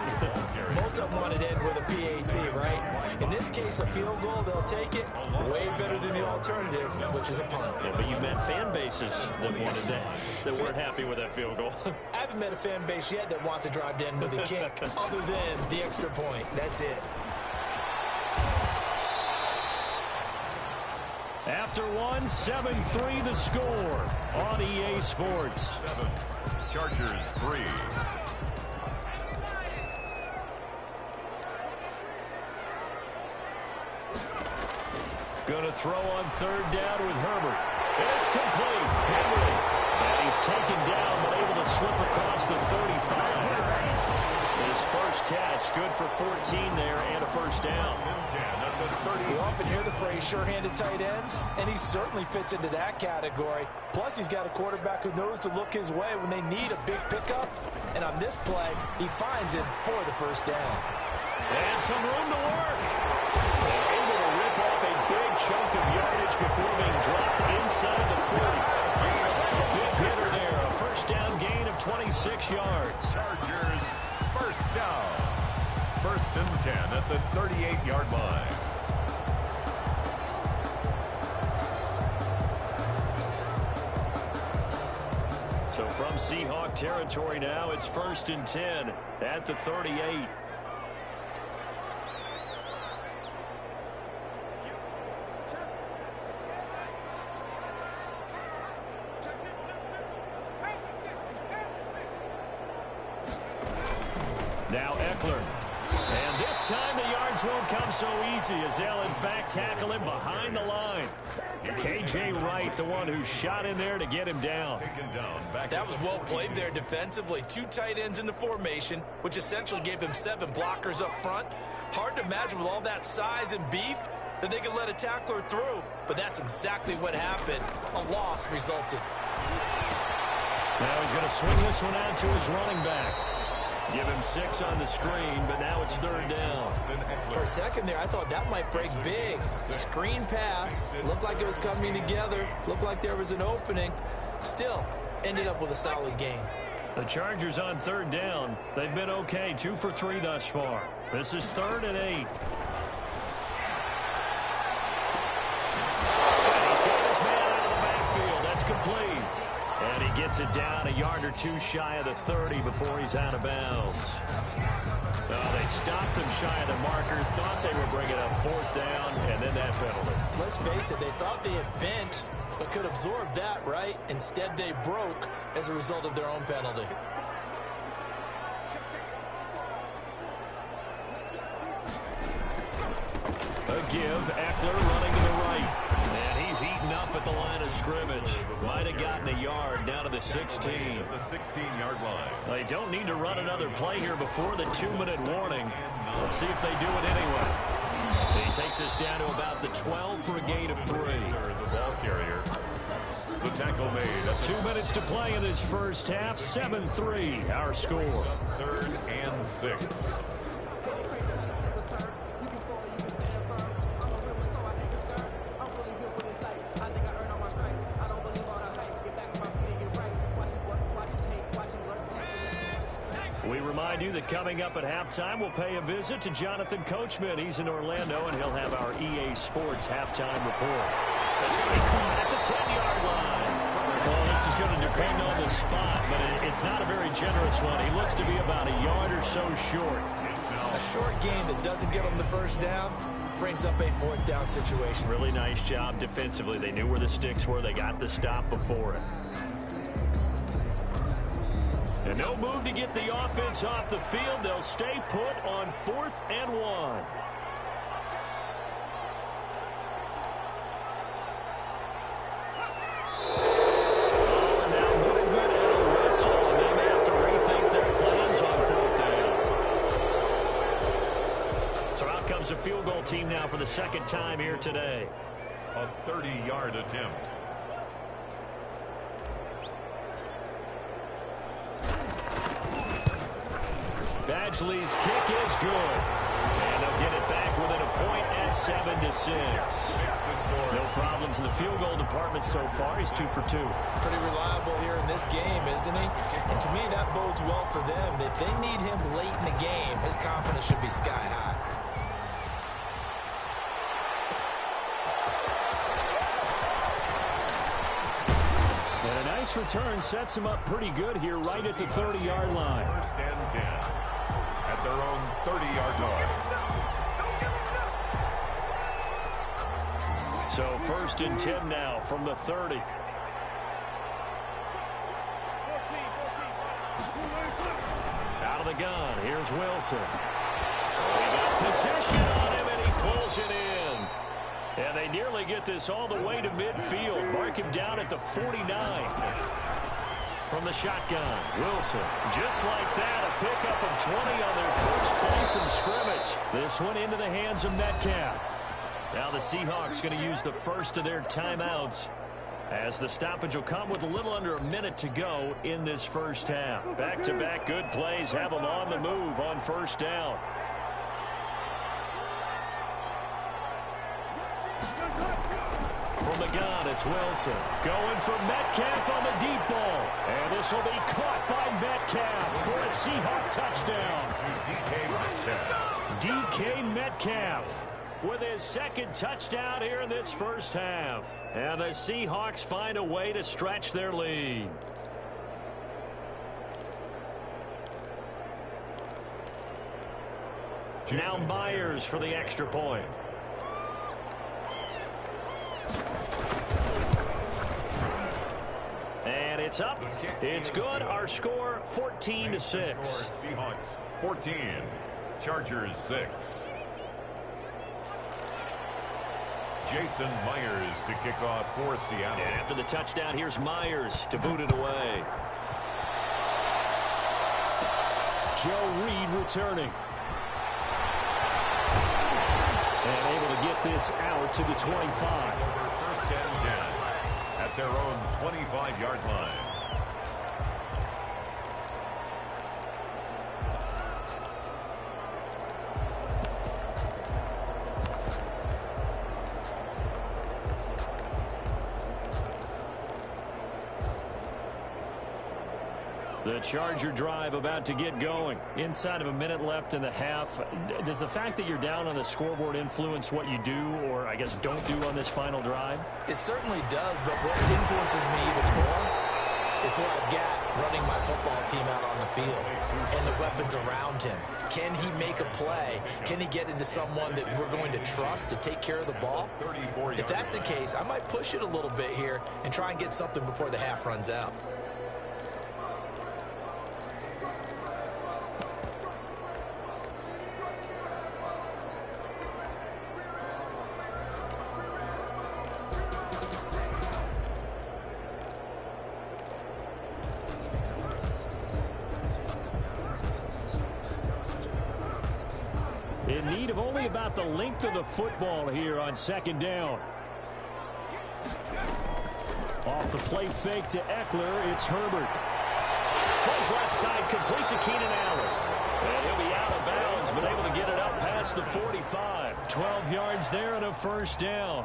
Most of them want to end with a PAT, right? In this case, a field goal, they'll take it. Way better than the alternative, which is a punt. Yeah, but you met fan bases that wanted that weren't happy with that field goal. I haven't met a fan base yet that wants to drive to end with a kick, other than the extra point. That's it. After one, 7-3 the score on EA Sports. 7, Chargers 3. Going to throw on third down with Herbert. It's complete. Henry. And he's taken down, but able to slip across the 35. His first catch, good for 14 there and a first down. You often hear the phrase sure-handed tight ends, and he certainly fits into that category. Plus, he's got a quarterback who knows to look his way when they need a big pickup. And on this play, he finds him for the first down. And some room to work. And able to rip off a big chunk of yardage before being dropped inside the 40. A big hitter there. A first down gain of 26 yards. Chargers first down. 1st and 10 at the 38-yard line. So from Seahawk territory now, it's 1st and 10 at the 38. Now Eckler. And this time the yards won't come so easy as they'll in fact tackle him behind the line. K.J. Wright, the one who shot in there to get him down. That was well played there defensively. 2 tight ends in the formation, which essentially gave him 7 blockers up front. Hard to imagine with all that size and beef that they could let a tackler through. But that's exactly what happened. A loss resulted. Now he's going to swing this one out to his running back. Give him 6 on the screen, but now it's 3rd down. For a second there, I thought that might break big. Screen pass. Looked like it was coming together. Looked like there was an opening. Still, ended up with a solid game. The Chargers on 3rd down. They've been okay. 2 for 3 thus far. This is 3rd and 8. And he's got his man out of the backfield. That's complete. And he gets it down a yard or 2 shy of the 30 before he's out of bounds. They stopped him shy of the marker, thought they were bringing up 4th down, and then that penalty. Let's face it, they thought they had bent, but could absorb that, right? Instead, they broke as a result of their own penalty. A give, Eckler running to the right. And he's eaten up at the line of scrimmage. Might have gotten a yard down to the 16. The 16-yard line. They don't need to run another play here before the 2-minute warning. Let's see if they do it anyway. He takes us down to about the 12 for a gain of 3. The ball carrier. The tackle made. 2 minutes to play in this first half. 7-3 our score. 3rd and 6. We remind you that coming up at halftime, we'll pay a visit to Jonathan Coachman. He's in Orlando, and he'll have our EA Sports halftime report. That's going to be at the 10-yard line. Well, this is going to depend on the spot, but it's not a very generous one. He looks to be about a yard or so short. A short gain that doesn't give them the first down brings up a 4th down situation. Really nice job defensively. They knew where the sticks were. They got the stop before it. And no move to get the offense off the field. They'll stay put on 4th and 1. And now movement and a whistle, and they may have to rethink their plans on 4th down. So out comes the field goal team now for the 2nd time here today. A 30-yard attempt. Badgley's kick is good. And they'll It's 7-6. No problems in the field goal department so far. He's 2 for 2. Pretty reliable here in this game, isn't he? And to me, that bodes well for them. If they need him late in the game, his confidence should be sky high. And a nice return sets him up pretty good here right at the 30-yard line. First and 10 at their own 30-yard line. So first and 10 now from the 30. Out of the gun. Here's Wilson. They got possession on him, and he pulls it in. And they nearly get this all the way to midfield. Mark him down at the 49. From the shotgun, Wilson. Just like that, a pickup of 20 on their first play from scrimmage. This one into the hands of Metcalf. Now the Seahawks going to use the first of their timeouts as the stoppage will come with a little under a minute to go in this first half. Back-to-back good plays have them on the move on first down. From the gun, it's Wilson. Going for Metcalf on the deep ball. And this will be caught by Metcalf for a Seahawk touchdown. DK Metcalf with his second touchdown here in this first half. And the Seahawks find a way to stretch their lead. Now Myers for the extra point. And it's up. It's good. Our score 14-6. Seahawks 14, Chargers 6. Jason Myers to kick off for Seattle. And after the touchdown, here's Myers to boot it away. Joe Reed returning. And able to get this out to the 25. First and 10 at their own 25-yard line. The Charger drive about to get going. Inside of a minute left in the half. Does the fact that you're down on the scoreboard influence what you do, or I guess don't do on this final drive? It certainly does, but what influences me even more is what I've got running my football team out on the field and the weapons around him. Can he make a play? Can he get into someone that we're going to trust to take care of the ball? If that's the case, I might push it a little bit here and try and get something before the half runs out. In need of only about the length of the football here on second down. Off the play fake to Eckler, it's Herbert. Throws left side, complete to Keenan Allen. And he'll be out of bounds, but able to get it up past the 45. 12 yards there and a first down.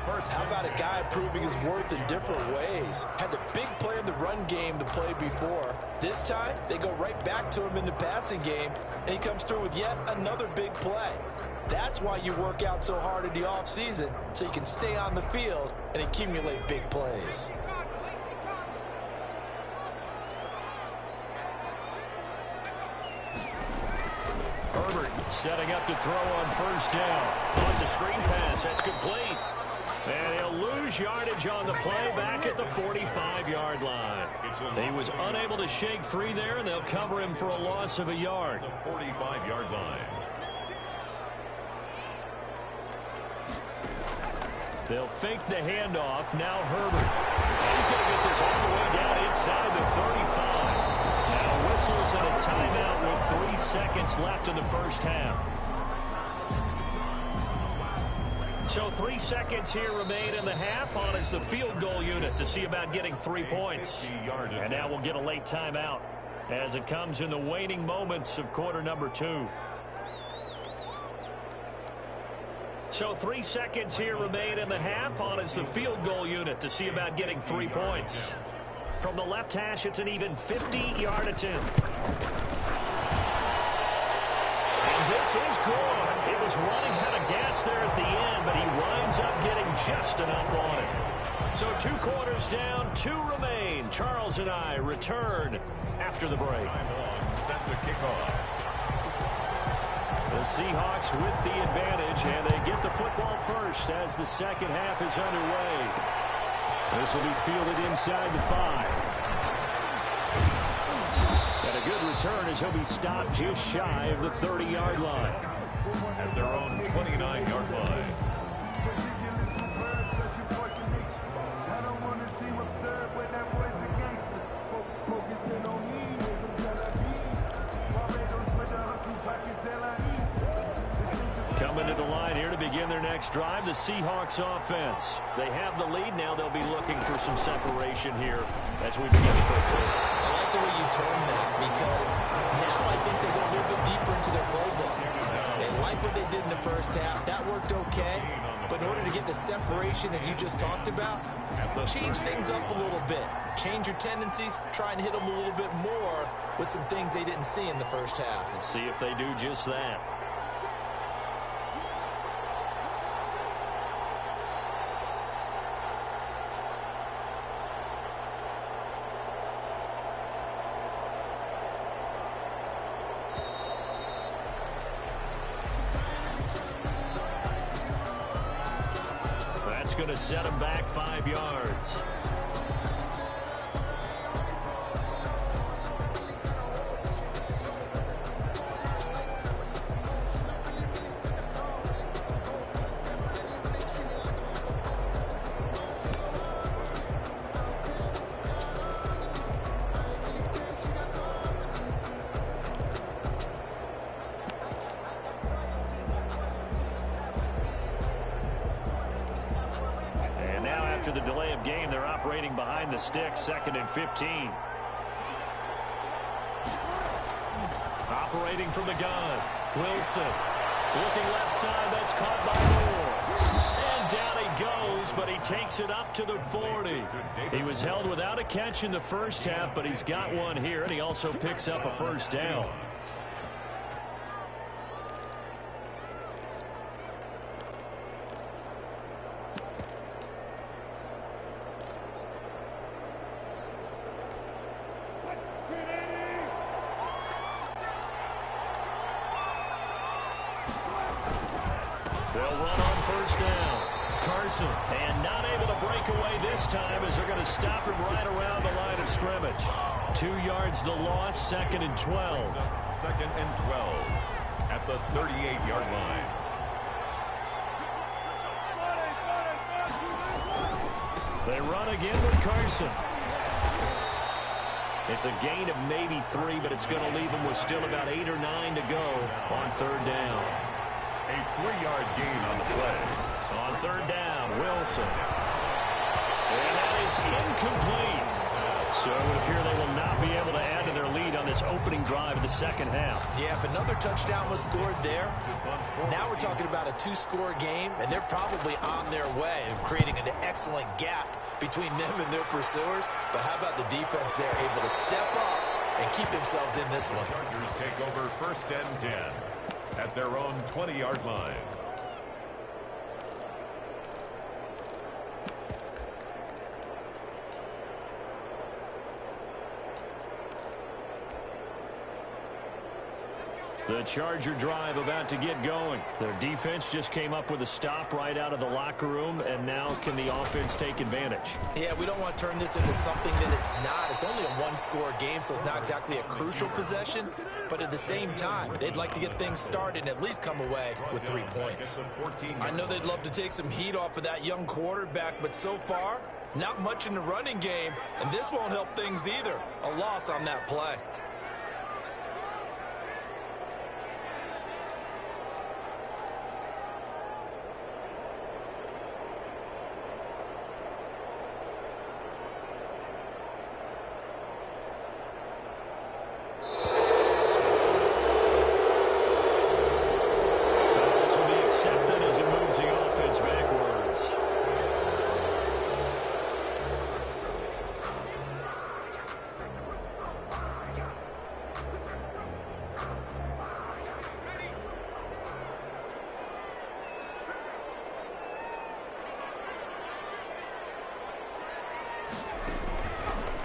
How about a guy proving his worth in different ways? Had the big play in the run game the play before. This time, they go right back to him in the passing game, and he comes through with yet another big play. That's why you work out so hard in the offseason, so you can stay on the field and accumulate big plays. Herbert setting up to throw on first down. Wants a screen pass. That's complete. And he'll lose yardage on the play back at the 45-yard line. He was unable to shake free there, and they'll cover him for a loss of a yard. The 45-yard line. They'll fake the handoff. Now Herbert. He's going to get this all the way down inside the 35. Now whistles and a timeout with 3 seconds left in the first half. So 3 seconds here remain in the half. On is the field goal unit to see about getting 3 points. And now we'll get a late timeout as it comes in the waning moments of quarter number 2. So 3 seconds here remain in the half. On is the field goal unit to see about getting 3 points. From the left hash, it's an even 50-yard attempt. And this is good. It was running out of gas there at the end, but he winds up getting just enough on it. So 2 quarters down, 2 remain. Charles and I return after the break. Set to kick off. The Seahawks with the advantage, and they get the football first as the second half is underway. This will be fielded inside the 5. And a good return as he'll be stopped just shy of the 30-yard line. At their own 29-yard line. Coming to the line here to begin their next drive, the Seahawks offense. They have the lead. Now they'll be looking for some separation here as we begin the first quarter. I like the way you termed that because now I think they go a little bit deeper into their playbook. They like what they did in the first half. That worked okay. But in order to get the separation that you just talked about, change things up a little bit. Change your tendencies. Try and hit them a little bit more with some things they didn't see in the first half. We'll see if they do just that. That's going to set him back 5 yards. After the delay of game, they're operating behind the sticks, 2nd and 15. Operating from the gun, Wilson. Looking left side, that's caught by Moore. And down he goes, but he takes it up to the 40. He was held without a catch in the first half, but he's got one here, and he also picks up a first down. And not able to break away this time as they're going to stop him right around the line of scrimmage. 2 yards the loss, 2nd and 12. 2nd and 12 at the 38-yard line. They run again with Carson. It's a gain of maybe 3, but it's going to leave them with still about 8 or 9 to go on 3rd down. A 3-yard gain on the play. On 3rd down, Wilson. And that is incomplete. So it would appear they will not be able to add to their lead on this opening drive of the second half. Yeah, if another touchdown was scored there, now we're talking about a 2-score game, and they're probably on their way of creating an excellent gap between them and their pursuers. But how about the defense there, able to step up and keep themselves in this one? Chargers take over 1st and 10 at their own 20-yard line. The Charger drive about to get going. Their defense just came up with a stop right out of the locker room, and now can the offense take advantage? Yeah, we don't want to turn this into something that it's not. It's only a 1-score game, so it's not exactly a crucial possession. But at the same time, they'd like to get things started and at least come away with 3 points. I know they'd love to take some heat off of that young quarterback, but so far, not much in the running game, and this won't help things either. A loss on that play.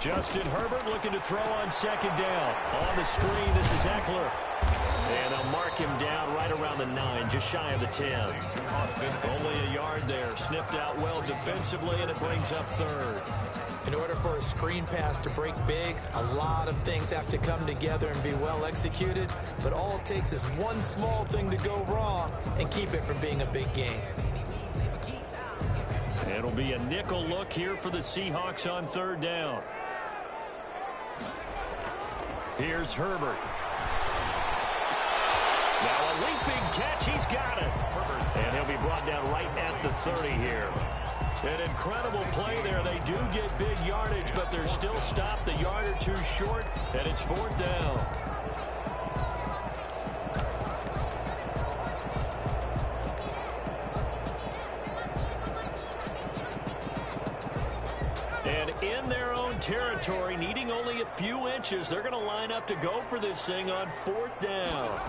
Justin Herbert looking to throw on second down. On the screen, this is Eckler. And they'll mark him down right around the 9, just shy of the 10. Only a yard there. Sniffed out well defensively, and it brings up third. In order for a screen pass to break big, a lot of things have to come together and be well executed. But all it takes is one small thing to go wrong and keep it from being a big game. It'll be a nickel look here for the Seahawks on third down. Here's Herbert. Now a leaping catch. He's got it. And he'll be brought down right at the 30 here. An incredible play there. They do get big yardage, but they're still stopped a yard or two short, and it's fourth down. And in their own territory, needing only a few inches, they're going to line up to go for this thing on fourth down.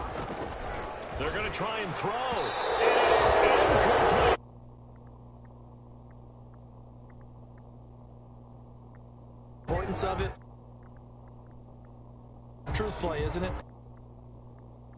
They're going to try and throw. It is incomplete. Importance of it. Truth play, isn't it?